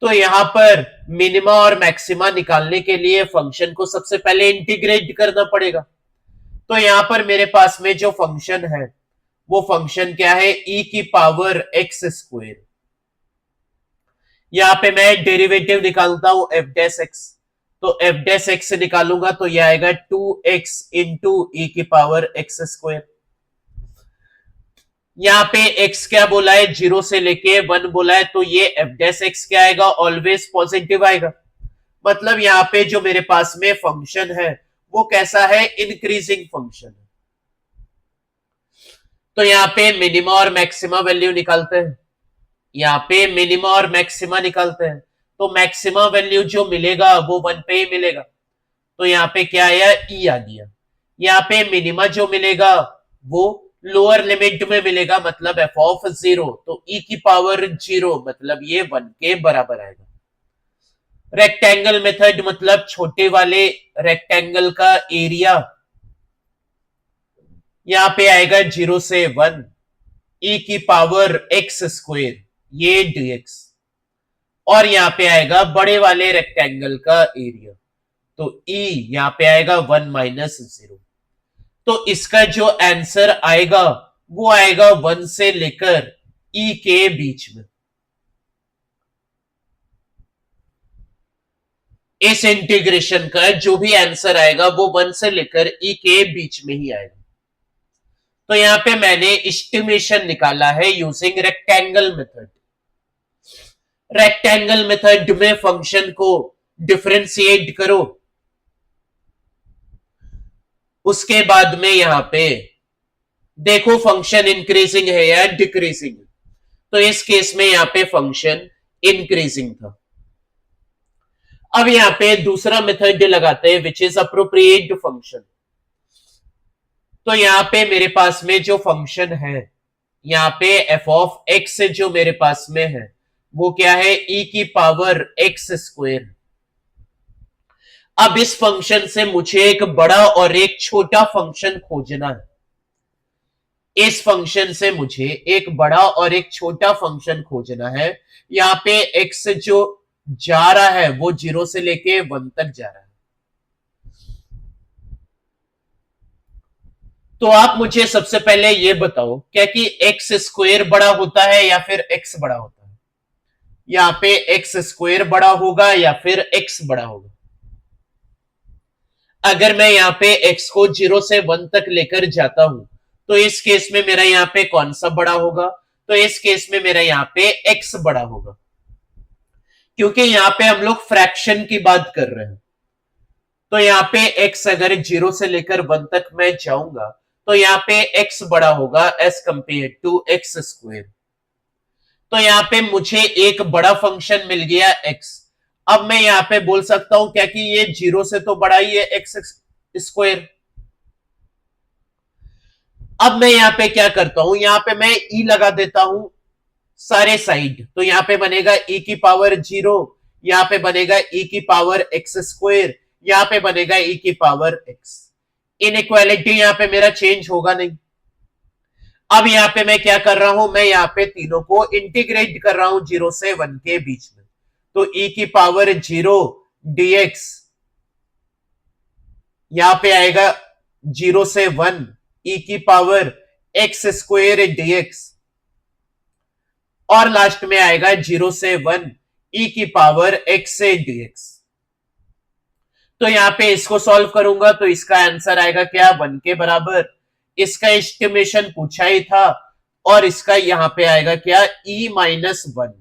तो यहां पर मिनिमा और मैक्सिमा निकालने के लिए फंक्शन को सबसे पहले इंटीग्रेट करना पड़ेगा। तो यहां पर मेरे पास में जो फंक्शन है वो फंक्शन क्या है, e की पावर x स्क्वायर। यहां पे मैं डेरिवेटिव निकालता हूं एफ डैश एक्स, तो एफ डैश एक्स निकालूंगा तो यह आएगा 2x इंटू ई की पावर x स्क्वायर। यहाँ पे x क्या बोला है, 0 से लेके 1 बोला है, तो ये एफ डैश एक्स क्या आएगा, ऑलवेज पॉजिटिव आएगा। मतलब यहाँ पे जो मेरे पास में फंक्शन है वो कैसा है, इंक्रीजिंग फंक्शन है। तो यहाँ पे मिनिमा और मैक्सिमा वैल्यू निकालते हैं। यहाँ पे मिनिमा और मैक्सिमा निकालते हैं, तो मैक्सिमा वैल्यू जो मिलेगा वो 1 पे ही मिलेगा। तो यहाँ पे क्या आया, ई आ गया। यहाँ पे मिनिमा जो मिलेगा वो लोअर लिमिट में मिलेगा, मतलब एफ ऑफ 0, तो ई की पावर 0, मतलब ये 1 के बराबर आएगा। रेक्टेंगल मेथड मतलब छोटे वाले रेक्टेंगल का एरिया, यहां पे आएगा 0 से 1, ई की पावर x स्क्वायर, ये dx, और यहां पे आएगा बड़े वाले रेक्टेंगल का एरिया, तो e यहां पे आएगा 1 माइनस 0। तो इसका जो आंसर आएगा वो आएगा 1 से लेकर e के बीच में। इस इंटीग्रेशन का जो भी आंसर आएगा वो 1 से लेकर e के बीच में ही आएगा। तो यहां पे मैंने एस्टिमेशन निकाला है using rectangle method. Rectangle method में फंक्शन को डिफरेंशिएट करो, उसके बाद में यहां पे देखो फंक्शन इंक्रीजिंग है या डिक्रीजिंग। तो इस केस में यहां पे फंक्शन इंक्रीजिंग था। अब यहां पे दूसरा मेथड लगाते हैं विच इज अप्रोप्रिएट फंक्शन। तो यहां पे मेरे पास में जो फंक्शन है, यहां पे एफ ऑफ एक्स जो मेरे पास में है वो क्या है, ई की पावर एक्स स्क्वायर। अब इस फंक्शन से मुझे एक बड़ा और एक छोटा फंक्शन खोजना है। इस फंक्शन से मुझे एक बड़ा और एक छोटा फंक्शन खोजना है। यहां पे एक्स जो जा रहा है वो 0 से लेके 1 तक जा रहा है। तो आप मुझे सबसे पहले ये बताओ क्या कि एक्स स्क्वायर बड़ा होता है या फिर एक्स बड़ा होता है? यहां पे एक्स स्क्वायर बड़ा होगा या फिर एक्स बड़ा होगा? अगर मैं यहां पे एक्स को 0 से 1 तक लेकर जाता हूं तो इस केस में मेरा यहां पे कौन सा बड़ा होगा? तो इस केस में मेरा यहां पे एक्स बड़ा होगा, क्योंकि यहां पे हम लोग फ्रैक्शन की बात कर रहे हैं। तो यहां पे x अगर 0 से लेकर 1 तक मैं जाऊंगा तो यहां पे x बड़ा होगा as compared to X square. तो यहां पे मुझे एक बड़ा फंक्शन मिल गया x। अब मैं यहां पे बोल सकता हूं क्या कि ये 0 से तो बड़ा ही है एक्स स्क्वायर। अब मैं यहां पे क्या करता हूं, यहां पे मैं e लगा देता हूं सारे साइड। तो यहां पे बनेगा e की पावर 0, यहां पे बनेगा e की पावर एक्स स्क्वायर, यहां पे बनेगा e की पावर x। इनइक्वालिटी यहां पे मेरा चेंज होगा नहीं। अब यहां पे मैं क्या कर रहा हूं, मैं यहां पे तीनों को इंटीग्रेट कर रहा हूं 0 से 1 के बीच में। तो e की पावर 0 dx यहां पे आएगा 0 से 1 e की पावर एक्स स्क्वायर dx, और लास्ट में आएगा 0 से 1 e की पावर x से dx। तो यहां पे इसको सॉल्व करूंगा तो इसका आंसर आएगा क्या, 1 के बराबर। इसका एस्टिमेशन पूछा ही था, और इसका यहां पे आएगा क्या, e-1।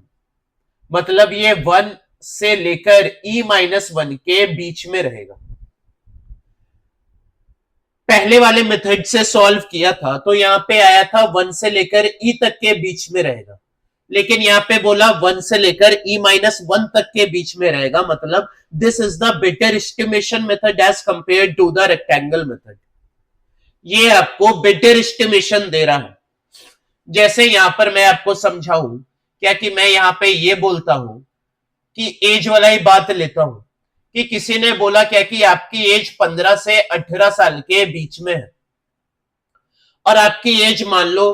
मतलब ये 1 से लेकर e-1 के बीच में रहेगा। पहले वाले मेथड से सॉल्व किया था तो यहां पे आया था 1 से लेकर e तक के बीच में रहेगा, लेकिन यहां पे बोला 1 से लेकर e-1 तक के बीच में रहेगा। मतलब this is the better estimation method as compared to the rectangle method. ये आपको बेटर एस्टिमेशन दे रहा है। जैसे यहां पर मैं आपको समझाऊं क्या कि मैं यहां पे ये बोलता हूं कि एज वाला ही बात लेता हूं कि किसी ने बोला क्या कि आपकी एज 15 से 18 साल के बीच में है, और आपकी एज मान लो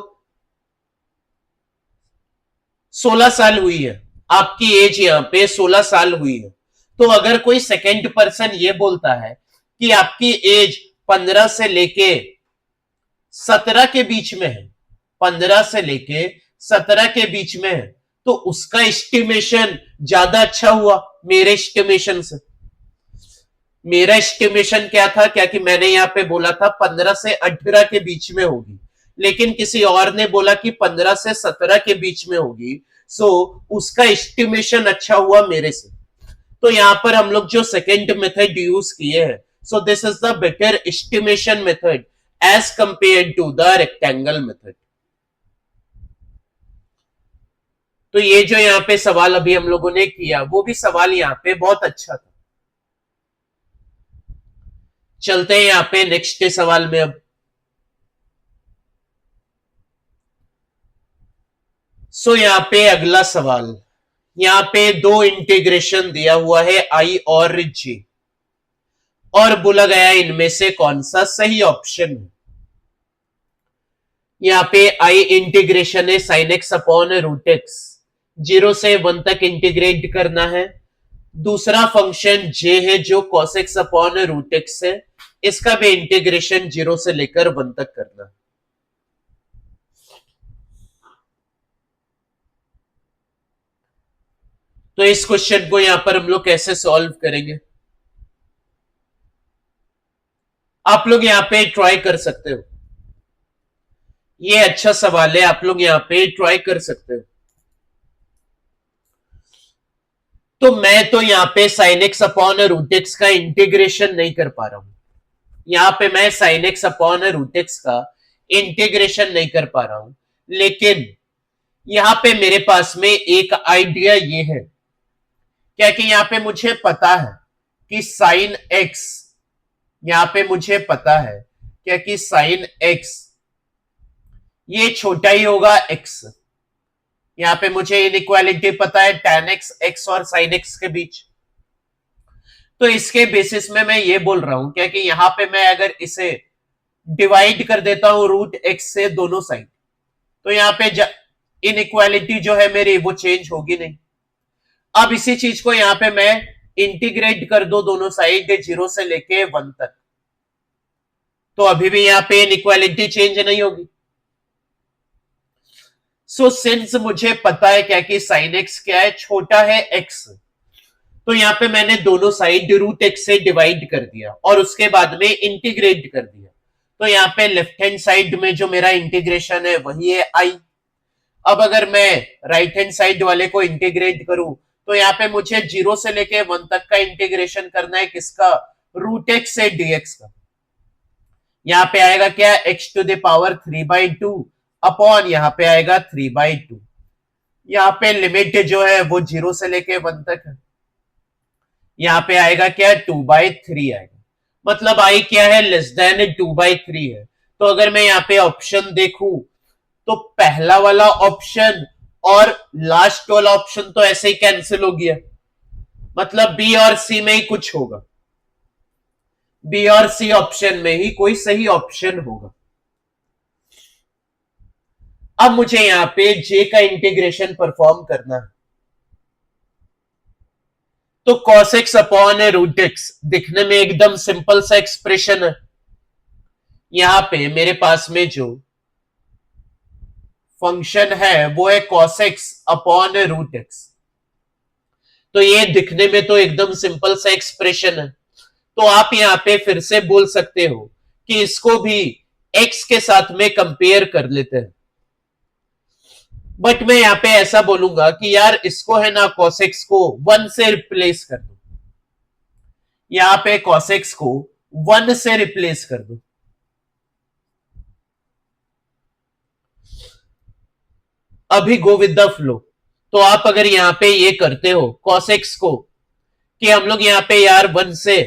16 साल हुई है। आपकी एज यहां पे 16 साल हुई है। तो अगर कोई सेकंड पर्सन ये बोलता है कि आपकी एज 15 से लेके 17 के बीच में है, 15 से लेके 17 के बीच में है, तो उसका एस्टिमेशन ज्यादा अच्छा हुआ मेरे एस्टिमेशन से। मेरा एस्टिमेशन क्या था, क्या कि मैंने यहां पे बोला था 15 से 18 के बीच में होगी, लेकिन किसी और ने बोला कि 15 से 17 के बीच में होगी। सो उसका एस्टिमेशन अच्छा हुआ मेरे से। तो यहां पर हम लोग जो सेकेंड मेथड यूज किए हैं, so this is the better estimation method as compared to the rectangle method. तो ये जो यहाँ पे सवाल अभी हम लोगों ने किया वो भी सवाल यहाँ पे बहुत अच्छा था। चलते हैं यहाँ पे नेक्स्ट सवाल में। अब यहाँ पे अगला सवाल, यहाँ पे दो इंटीग्रेशन दिया हुआ है आई और जे, और बोला गया इनमें से कौन सा सही ऑप्शन है। यहाँ पे आई इंटीग्रेशन है sine X upon root X, 0 से 1 तक इंटीग्रेट करना है। दूसरा फंक्शन जे है जो cos x upon root X है, इसका भी इंटीग्रेशन 0 से लेकर 1 तक करना है। तो इस क्वेश्चन को यहां पर हम लोग कैसे सॉल्व करेंगे, आप लोग यहां पे ट्राई कर सकते हो। ये अच्छा सवाल है, आप लोग यहां पे ट्राई कर सकते हो। तो मैं तो यहाँ पे sine X upon root X का इंटीग्रेशन नहीं कर पा रहा हूं। यहाँ पे मैं sine X upon root X का इंटीग्रेशन नहीं कर पा रहा हूं, लेकिन यहाँ पे मेरे पास में एक आइडिया ये है क्या कि यहाँ पे मुझे पता है कि साइन एक्स, यहाँ पे मुझे पता है क्या कि साइन एक्स ये छोटा ही होगा एक्स। यहाँ पे मुझे इनइक्वालिटी पता है tan x x और sin x के बीच। तो इसके बेसिस में मैं ये बोल रहा हूं क्या कि यहाँ पे मैं अगर इसे डिवाइड कर देता हूं रूट एक्स से दोनों साइड, तो यहाँ पे इनइक्वालिटी जो है मेरी वो चेंज होगी नहीं। अब इसी चीज को यहाँ पे मैं इंटीग्रेट कर दो दोनों साइड 0 से लेके 1 तक, तो अभी भी यहाँ पे इनइक्वालिटी चेंज नहीं होगी। सो सिंस मुझे पता है क्या कि साइन एक्स क्या है, छोटा है एक्स, तो यहाँ पे मैंने दोनों साइड रूट एक्स से डिवाइड कर दिया और उसके बाद में इंटीग्रेट कर दिया। तो यहाँ पे लेफ्ट हैंड साइड में जो मेरा इंटीग्रेशन है वही है आई। अब अगर मैं राइट हैंड साइड वाले को इंटीग्रेट करूं तो यहाँ पे मुझे 0 से लेके 1 तक का इंटीग्रेशन करना है, किसका, रूट एक्स से डीएक्स का। यहाँ पे आएगा क्या, X to the power 3/2 upon यहाँ पे आएगा 3/2। यहाँ पे लिमिट जो है वो 0 से लेके 1 तक है। यहाँ पे आएगा क्या, 2/3 आएगा। मतलब आई क्या है, लेस देन 2/3 है। तो अगर मैं यहाँ पे ऑप्शन देखूं तो पहला वाला ऑप्शन और लास्ट वाला ऑप्शन तो ऐसे ही कैंसिल हो गया, मतलब बी और सी में ही कुछ होगा, बी और सी ऑप्शन में ही कोई सही ऑप्शन होगा। अब मुझे यहां पे जे का इंटीग्रेशन परफॉर्म करना है, तो cos x upon root X दिखने में एकदम सिंपल सा एक्सप्रेशन है। यहां पे मेरे पास में जो फंक्शन है वो है cos x upon root X, तो ये दिखने में तो एकदम सिंपल सा एक्सप्रेशन है। तो आप यहां पे फिर से बोल सकते हो कि इसको भी x के साथ में कंपेयर कर लेते हैं, बट मैं यहां पे ऐसा बोलूंगा कि यार इसको है ना cos x को 1 से रिप्लेस कर दो, यहां पे cos x को 1 से रिप्लेस कर दो। अभी गो विद द फ्लो। तो आप अगर यहां पे ये करते हो cos x को कि हम लोग यहां पे यार 1 से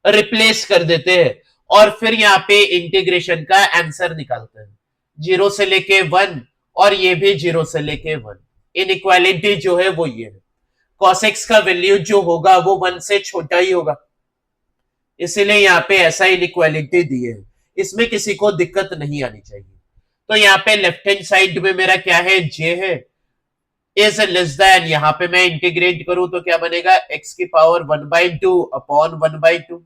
रिप्लेस कर देते हैं और फिर यहां पे इंटीग्रेशन का आंसर निकालते हैं, 0 से लेके 1 और ये भी 0 से लेके 1। इनइक्वालिटी जो है वो ये है, cos x का वैल्यू जो होगा वो 1 से छोटा ही होगा, इसीलिए यहाँ पे ऐसा इनइक्वालिटी दी है। इसमें किसी को दिक्कत नहीं आनी चाहिए। तो यहाँ पे लेफ्ट हैंड साइड में मेरा क्या है, जे है, इज लेस देन, यहाँ पे मैं इंटीग्रेट करूं तो क्या बनेगा, x की पावर 1/2 अपॉन 1/2।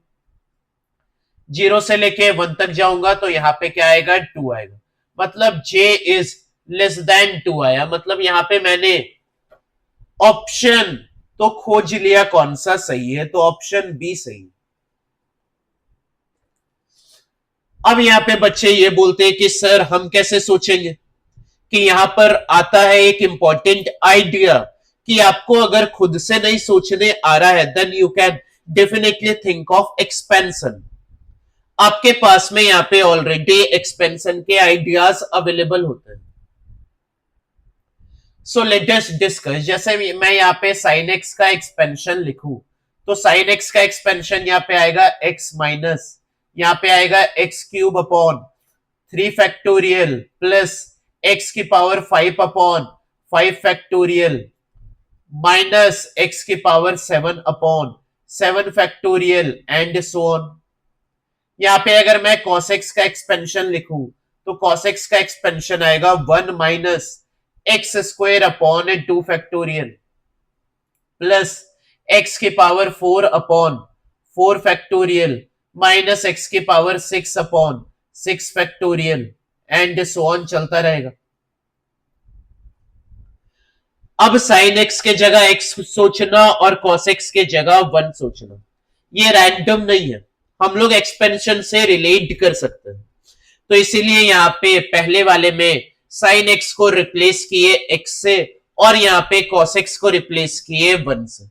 0 से लेके 1 तक जाऊंगा तो यहाँ पे क्या आएगा, 2 आएगा। मतलब j इज लेस देन 2 आया। मतलब यहाँ पे मैंने ऑप्शन तो खोज लिया कौन सा सही है, तो ऑप्शन बी सही है। अब यहाँ पे बच्चे ये बोलते हैं कि सर हम कैसे सोचेंगे, कि यहां पर आता है एक इंपॉर्टेंट आइडिया कि आपको अगर खुद से नहीं सोचने आ रहा है then you can definitely think of expansion. आपके पास में यहाँ पे ऑलरेडी एक्सपेंशन के आइडियाज अवेलेबल होते हैं। So let us discuss. जैसे मैं यहाँ पे साइन एक्स का एक्सपेंशन लिखूं तो साइन एक्स का एक्सपेंशन यहाँ पे आएगा एक्स माइनस, यहाँ पे आएगा x cube upon 3 factorial plus x की power 5 upon 5 factorial minus x की power 7 upon 7 factorial and so on. यहाँ पे अगर मैं cos x का एक्सपेंशन लिखूं तो cos x का एक्सपेंशन आएगा 1 minus x square upon 2 factorial plus x की power 4 upon 4 factorial minus x की power 6 upon 6 factorial and so on चलता रहेगा। अब साइन एक्स के जगह एक्स सोचना और cos x के जगह 1 सोचना, ये रैंडम नहीं है, हम लोग एक्सपेंशन से रिलेट कर सकते हैं। तो इसीलिए यहाँ पे पहले वाले में साइन एक्स को रिप्लेस किए एक्स से और यहाँ पे cos x को रिप्लेस किए 1 से।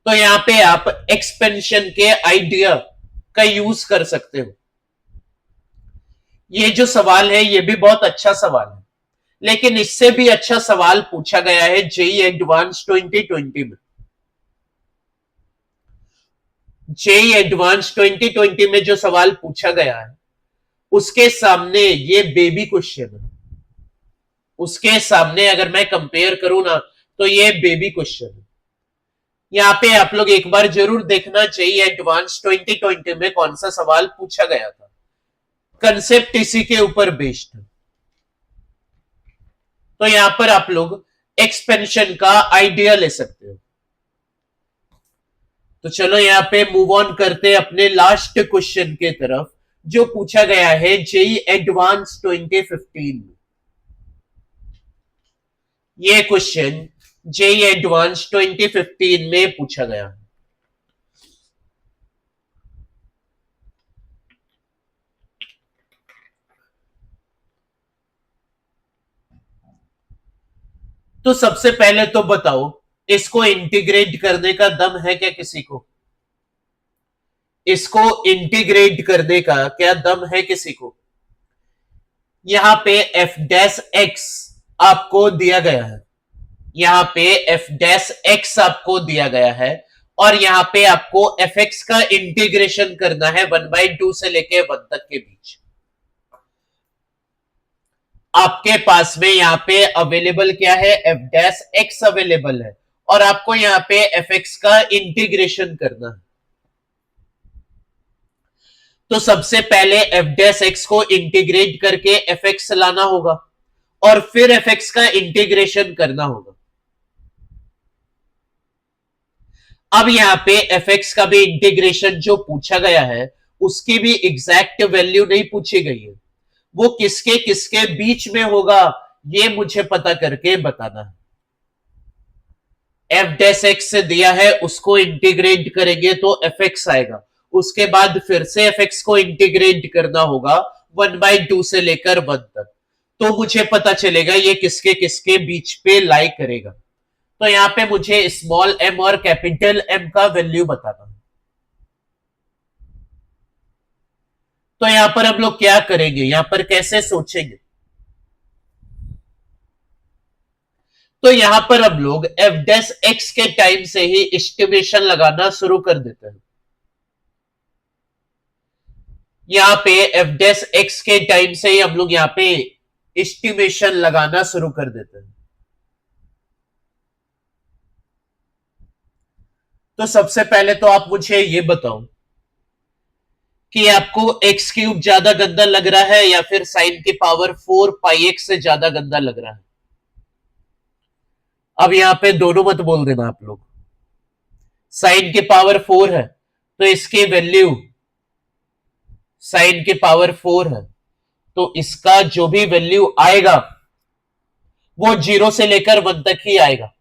तो यहाँ पे आप एक्सपेंशन के आइडिया का यूज कर सकते हो। ये जो सवाल है ये भी बहुत अच्छा सवाल है, लेकिन इससे भी अच्छा सवाल पूछा गया है जेई एडवांस 2020 में। जेई एडवांस 2020 में जो सवाल पूछा गया है उसके सामने ये बेबी क्वेश्चन है। उसके सामने अगर मैं कंपेयर करूं ना तो ये बेबी क्वेश्चन है। यहाँ पे आप लोग एक बार जरूर देखना चाहिए एडवांस 2020 में कौन सा सवाल पूछा गया था। कंसेप्ट इसी के ऊपर बेस्ड है। तो यहां पर आप लोग एक्सपेंशन का आइडिया ले सकते हो। तो चलो यहाँ पे मूव ऑन करते अपने लास्ट क्वेश्चन के तरफ जो पूछा गया है जेई एडवांस 2015 में। ये क्वेश्चन जेई एडवांस 2015 में पूछा गया। तो सबसे पहले तो बताओ इसको इंटीग्रेट करने का दम है क्या किसी को? इसको इंटीग्रेट करने का क्या दम है किसी को? यहां पे एफ डैश एक्स आपको दिया गया है, यहां पे एफ डैश एक्स आपको दिया गया है और यहां पे आपको एफ एक्स का इंटीग्रेशन करना है 1/2 से लेके 1 तक के बीच। आपके पास में यहां पे अवेलेबल क्या है? एफ डैश एक्स अवेलेबल है और आपको यहां पे एफ एक्स का इंटीग्रेशन करना है। तो सबसे पहले एफ डैश एक्स को इंटीग्रेट करके एफ एक्स लाना होगा और फिर एफ एक्स का इंटीग्रेशन करना होगा। अब यहां पे एफ एक्स का भी इंटीग्रेशन जो पूछा गया है उसकी भी एग्जैक्ट वैल्यू नहीं पूछी गई है, वो किसके किसके बीच में होगा ये मुझे पता करके बताना है। एफ डैश एक्स से दिया है उसको इंटीग्रेट करेंगे तो एफ एक्स आएगा, उसके बाद फिर से एफ एक्स को इंटीग्रेट करना होगा 1/2 से लेकर 1 तक, तो मुझे पता चलेगा ये किसके किसके बीच पे लाई करेगा। तो यहां पे मुझे स्मॉल एम और कैपिटल एम का वैल्यू बताना। तो यहां पर हम लोग क्या करेंगे, यहां पर कैसे सोचेंगे? तो यहां पर हम लोग एफ डैश एक्स के टाइम से ही एस्टिमेशन लगाना शुरू कर देते हैं। यहां पे एफ डैश एक्स के टाइम से ही हम लोग यहां पे एस्टिमेशन लगाना शुरू कर देते हैं। तो सबसे पहले तो आप मुझे ये बताओ कि आपको एक्स क्यूब ज्यादा गंदा लग रहा है या फिर साइन की पावर 4 पाई एक्स से ज्यादा गंदा लग रहा है? अब यहां पे दोनों मत बोल देना आप लोग। साइन की पावर 4 है तो इसकी वैल्यू साइन की पावर 4 है तो इसका जो भी वैल्यू आएगा वो 0 से लेकर 1 तक ही आएगा।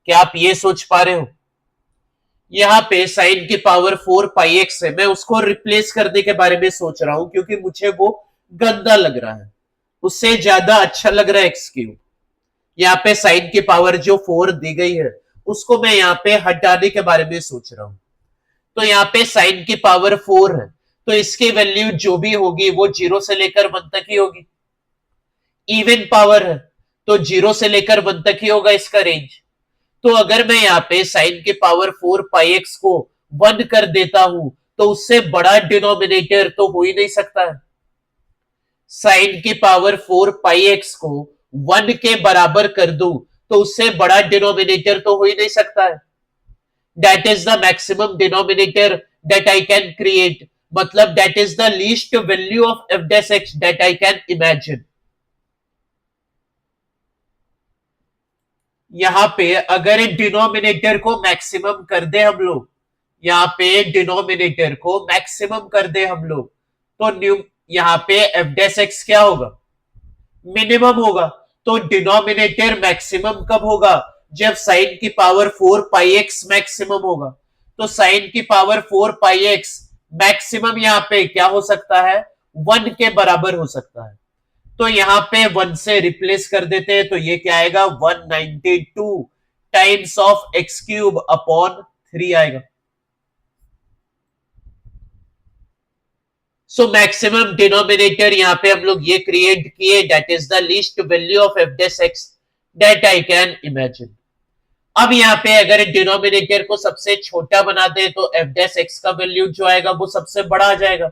क्या आप ये सोच पा रहे हो? यहां पे साइन की पावर 4 पाई एक्स है, मैं उसको रिप्लेस करने के बारे में सोच रहा हूं क्योंकि मुझे वो गंदा लग रहा है, उससे ज्यादा अच्छा लग रहा है एक्स क्यूब। यहाँ पे साइन की पावर जो 4 दी गई है उसको मैं यहाँ पे हटाने के बारे में सोच रहा हूं। तो यहाँ पे साइन की पावर 4 है तो इसकी वैल्यू जो भी होगी वो 0 से लेकर 1 तक ही होगी। इवन पावर है तो 0 से लेकर 1 तक ही होगा इसका रेंज। तो अगर मैं यहाँ पे साइन की पावर 4 पाई एक्स को 1 कर देता हूं तो उससे बड़ा डिनोमिनेटर तो हो ही नहीं सकता है। साइन की पावर 4 पाई एक्स को 1 के बराबर कर दूं तो उससे बड़ा डिनोमिनेटर तो हो ही नहीं सकता है। That is the maximum denominator that I can create, मतलब that is the least value of f dash x that I can imagine. यहां पे अगर डिनोमिनेटर को मैक्सिमम कर दे हम लोग, यहां पे डिनोमिनेटर को मैक्सिमम कर दे हम लोग तो न्यू यहां पे एफ डैश एक्स क्या होगा? मिनिमम होगा। तो डिनोमिनेटर मैक्सिमम कब होगा? जब साइन की पावर 4 पाई एक्स मैक्सिमम होगा। तो साइन की पावर 4 पाई एक्स मैक्सिमम यहां पे क्या हो सकता है? 1 के बराबर हो सकता है। तो यहां पे 1 से रिप्लेस कर देते हैं, तो ये क्या आएगा 192 times of x cube upon 3 आएगा। सो मैक्सिमम डिनोमिनेटर यहां पे हम लोग ये क्रिएट किए, that is the least value of F dash X that I can imagine. अब यहाँ पे अगर डिनोमिनेटर को सबसे छोटा बना दे तो एफ डेस एक्स का वैल्यू जो आएगा वो सबसे बड़ा आ जाएगा।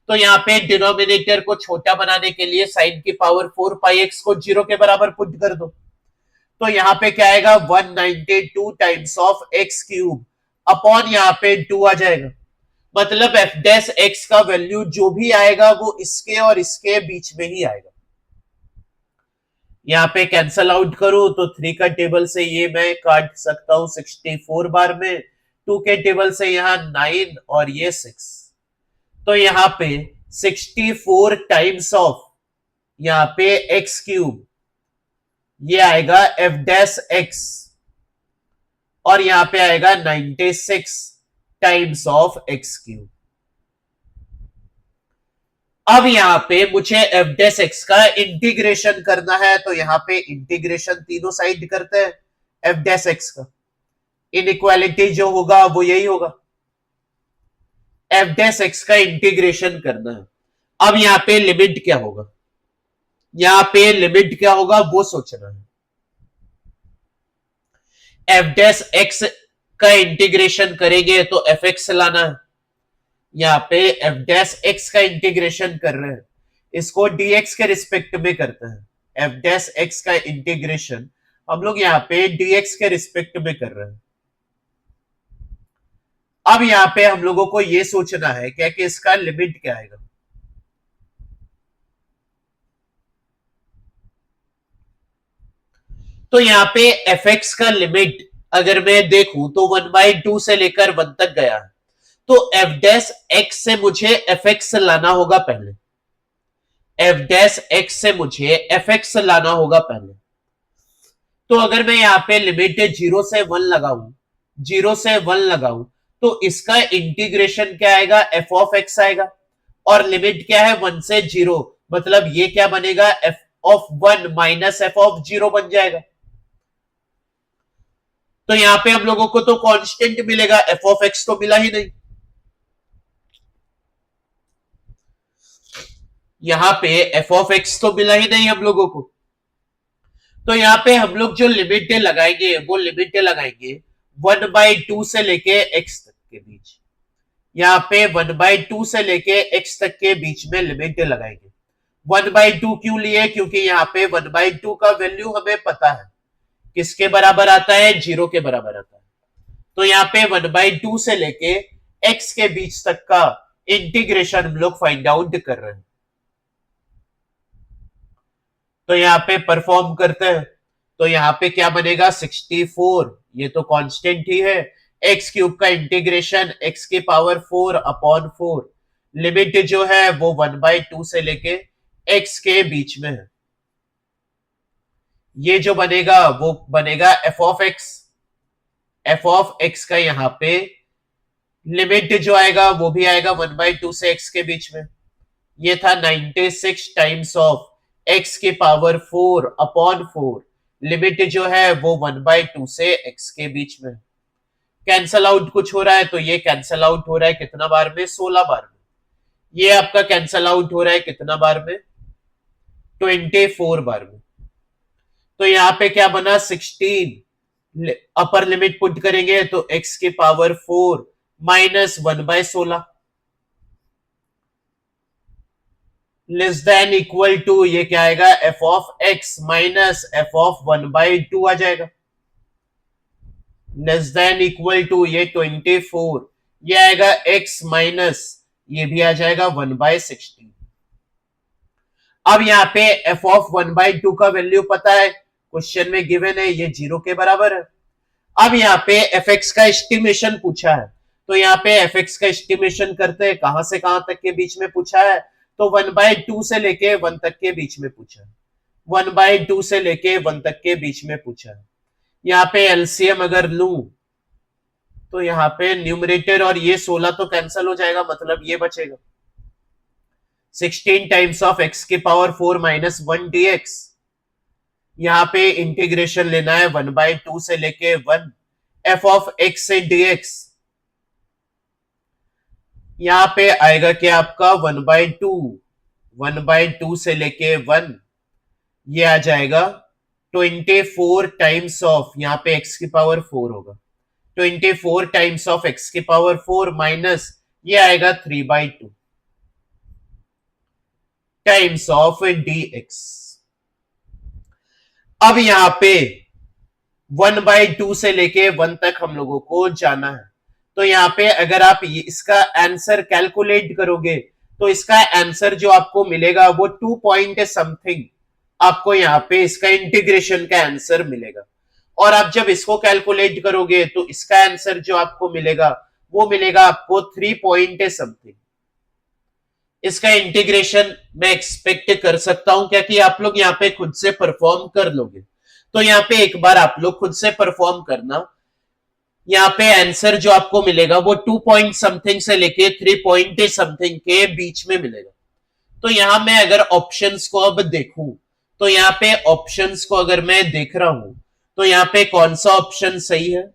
तो यहाँ पे डिनोमिनेटर को छोटा बनाने के लिए साइन की पावर 4 पाई एक्स को 0 के बराबर पुट कर दो। तो यहाँ पे क्या आएगा 192 times of x cube upon यहाँ पे 2 आ जाएगा। मतलब एफ डैश एक्स का वैल्यू जो भी आएगा वो इसके और इसके बीच में ही आएगा। यहाँ पे कैंसल आउट करूं तो 3 का टेबल से ये मैं काट सकता हूं 64 बार में, 2 के टेबल से यहाँ 9 और ये 6। तो यहाँ पे 64 टाइम्स ऑफ यहाँ पे एक्स क्यूब ये आएगा एफ डैश एक्स, और यहां पे आएगा 96 टाइम्स ऑफ एक्स क्यूब। अब यहां पे मुझे एफ डैश एक्स का इंटीग्रेशन करना है, तो यहां पे इंटीग्रेशन तीनों साइड करते हैं एफ डैश एक्स का। इनइक्वालिटी जो होगा वो यही होगा, एफ डैश एक्स का इंटीग्रेशन करना है। अब यहां पे लिमिट क्या होगा, यहां पे लिमिट क्या होगा वो सोचना है। एफ डैश एक्स का इंटीग्रेशन करेंगे तो एफ एक्स लाना है। यहाँ पे एफ डैश एक्स का इंटीग्रेशन कर रहे हैं, इसको डीएक्स के रिस्पेक्ट में करते हैं। एफ डैश एक्स का इंटीग्रेशन हम लोग यहाँ पे डीएक्स के रिस्पेक्ट में कर रहे हैं। अब यहाँ पे हम लोगों को ये सोचना है क्या कि इसका लिमिट क्या आएगा। तो यहाँ पे एफ एक्स का लिमिट अगर मैं देखूं तो 1/2 से लेकर 1 तक गया है, तो एफ डैश एक्स से मुझे एफ एक्स लाना होगा पहले। एफ डैश एक्स से मुझे एफ एक्स लाना होगा पहले। तो अगर मैं यहाँ पे लिमिट 0 से 1 लगाऊं, 0 से 1 लगाऊं, तो इसका इंटीग्रेशन क्या आएगा एफ ऑफ एक्स आएगा, और लिमिट क्या है 1 से 0, मतलब ये क्या बनेगा F of 1 minus F of 0 बन जाएगा। तो यहां पे हम लोगों को तो कांस्टेंट मिलेगा, एफ ऑफ एक्स तो मिला ही नहीं। यहां पे एफ ऑफ एक्स तो मिला ही नहीं हम लोगों को। तो यहां पे हम लोग जो लिमिट लगाएंगे वो लिमिट लगाएंगे 1/2 से लेके एक्स तक के बीच। यहाँ पे 1/2 से लेके एक्स तक के बीच में लिमिट लगाएंगे। 1/2 क्यों लिए, क्योंकि यहाँ पे 1/2 का वैल्यू हमें पता है किसके बराबर आता है, 0 के बराबर आता है। तो यहाँ पे 1/2 से लेके x के बीच तक का इंटीग्रेशन हम लोग फाइंड आउट कर रहे हैं। तो यहाँ पे परफॉर्म करते हैं, तो यहाँ पे क्या बनेगा 64, ये तो कांस्टेंट ही है, एक्स क्यूब का इंटीग्रेशन x की पावर 4 अपॉन 4, लिमिट जो है वो 1/2 से लेके x के बीच में है। ये जो बनेगा वो बनेगा F of x. F of x का यहाँ पे लिमिट जो आएगा वो भी आएगा 1/2 से x के बीच में। ये था 96 टाइम्स ऑफ x की पावर 4 अपॉन 4, लिमिट जो है वो 1/2 से x के बीच में। कैंसल आउट कुछ हो रहा है, तो ये कैंसल आउट हो रहा है कितना बार में, 16 बार में। ये आपका कैंसल आउट हो रहा है कितना बार में, 24 बार में। तो यहाँ पे क्या बना 16, अपर लिमिट पुट करेंगे तो x की power 4 minus 1/16 less than equal to, ये क्या आएगा F of X minus F of 1/2 आ जाएगा। लेस देन इक्वल टू ये 24, ये आएगा x माइनस, ये भी आ जाएगा 1/16। अब यहाँ पे एफ ऑफ 1/2 का वैल्यू पता है, क्वेश्चन में गिवन है, ये 0 के बराबर है। अब यहाँ पे एफ एक्स का एस्टिमेशन पूछा है, तो यहाँ पे एफ एक्स का एस्टिमेशन करते हैं, कहां से कहां तक के बीच में पूछा है, तो 1/2 से लेके 1 तक के बीच में पूछा है। 1/2 से लेके 1 तक के बीच में पूछा है। यहाँ पे एलसीएम अगर लूं तो यहाँ पे न्यूमरेटर और ये 16 तो कैंसिल हो जाएगा, मतलब ये बचेगा 16 टाइम्स ऑफ x की पावर 4 माइनस 1 dx। यहां पे इंटीग्रेशन लेना है 1/2 से लेके 1 f ऑफ x से dx। यहां पे आएगा क्या आपका 1/2 से लेके 1, ये आ जाएगा 24 टाइम्स ऑफ, यहां पे x की पावर 4 होगा, 24 टाइम्स ऑफ x की पावर 4 माइनस ये आएगा 3/2 टाइम्स ऑफ dx। अब यहां पे 1/2 से लेके 1 तक हम लोगों को जाना है, तो यहाँ पे अगर आप इसका आंसर कैलकुलेट करोगे तो इसका आंसर जो आपको मिलेगा वो 2 पॉइंट समथिंग आपको यहाँ पे इसका इंटीग्रेशन का आंसर मिलेगा। और आप जब इसको कैलकुलेट करोगे तो इसका आंसर जो आपको मिलेगा वो मिलेगा आपको 3 पॉइंट समथिंग। इसका इंटीग्रेशन मैं एक्सपेक्ट कर सकता हूं क्या कि आप लोग यहाँ पे खुद से परफॉर्म कर लोगे, तो यहाँ पे एक बार आप लोग खुद से परफॉर्म करना। यहाँ पे आंसर जो आपको मिलेगा वो 2 पॉइंट समथिंग से लेके 3 पॉइंट समथिंग के बीच में मिलेगा। तो यहां मैं अगर ऑप्शंस को अब देखूं तो यहाँ पे ऑप्शंस को अगर मैं देख रहा हूं तो यहाँ पे कौन सा ऑप्शन सही है।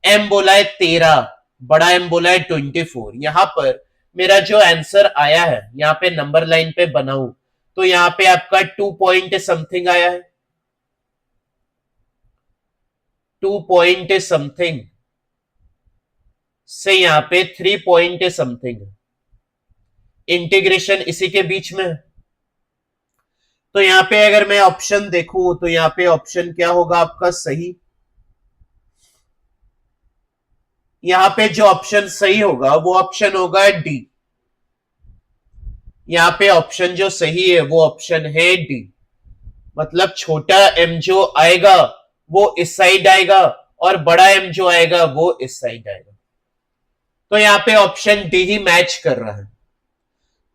एम बोला है 13, बड़ा एम बोला है 24। यहां पर मेरा जो आंसर आया है यहाँ पे नंबर लाइन पे बनाऊं तो यहाँ पे आपका 2 पॉइंट समथिंग आया है, 2 पॉइंट समथिंग से यहाँ पे 3 पॉइंट समथिंग, इंटीग्रेशन इसी के बीच में है। तो यहाँ पे अगर मैं ऑप्शन देखूं तो यहाँ पे ऑप्शन क्या होगा आपका सही। यहाँ पे जो ऑप्शन सही होगा वो ऑप्शन होगा डी। यहाँ पे ऑप्शन जो सही है वो ऑप्शन है डी, मतलब छोटा एम जो आएगा वो इस साइड आएगा और बड़ा एम जो आएगा वो इस साइड आएगा। तो यहाँ पे ऑप्शन डी ही मैच कर रहा है।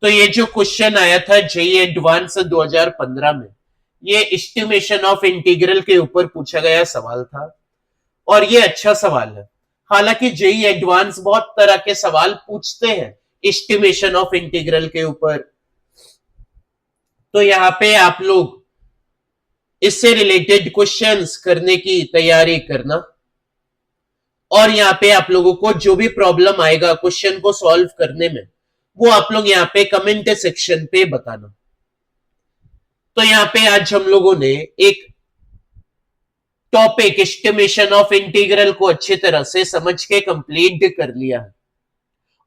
तो ये जो क्वेश्चन आया था जेईई एडवांस 2015 में, ये एस्टिमेशन ऑफ इंटीग्रल के ऊपर पूछा गया सवाल था और ये अच्छा सवाल है। हालांकि जेईई एडवांस बहुत तरह के सवाल पूछते हैं एस्टिमेशन ऑफ इंटीग्रल के ऊपर, तो यहाँ पे आप लोग इससे रिलेटेड क्वेश्चंस करने की तैयारी करना और यहाँ पे आप लोगों को जो भी प्रॉब्लम आएगा क्वेश्चन को सॉल्व करने में वो आप लोग यहाँ पे कमेंट सेक्शन पे बताना। तो यहाँ पे आज हम लोगों ने एक टॉपिक एस्टिमेशन ऑफ इंटीग्रल को अच्छी तरह से समझ के कंप्लीट कर लिया है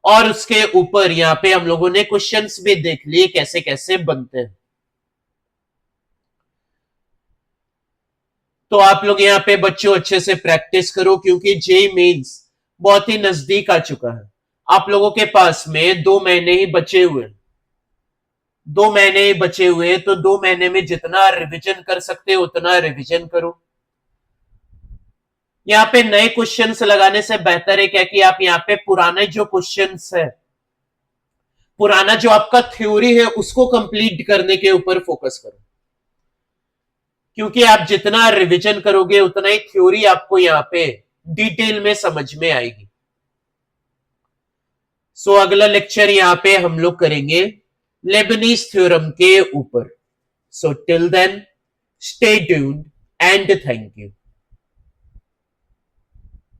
और उसके ऊपर यहाँ पे हम लोगों ने क्वेश्चंस भी देख लिए कैसे कैसे बनते हैं। तो आप लोग यहाँ पे बच्चों अच्छे से प्रैक्टिस करो क्योंकि जेईई मेंस बहुत ही नजदीक आ चुका है। आप लोगों के पास में 2 महीने ही बचे हुए, 2 महीने ही बचे हुए, तो 2 महीने में जितना रिवीजन कर सकते हो उतना रिवीजन करो। यहाँ पे नए क्वेश्चंस लगाने से बेहतर है क्या कि आप यहाँ पे पुराने जो क्वेश्चंस है, पुराना जो आपका थ्योरी है उसको कंप्लीट करने के ऊपर फोकस करो, क्योंकि आप जितना रिवीजन करोगे उतना ही थ्योरी आपको यहाँ पे डिटेल में समझ में आएगी। सो अगला लेक्चर यहाँ पे हम लोग करेंगे लेबनीज थ्योरम के ऊपर। So till then stay tuned and thank you.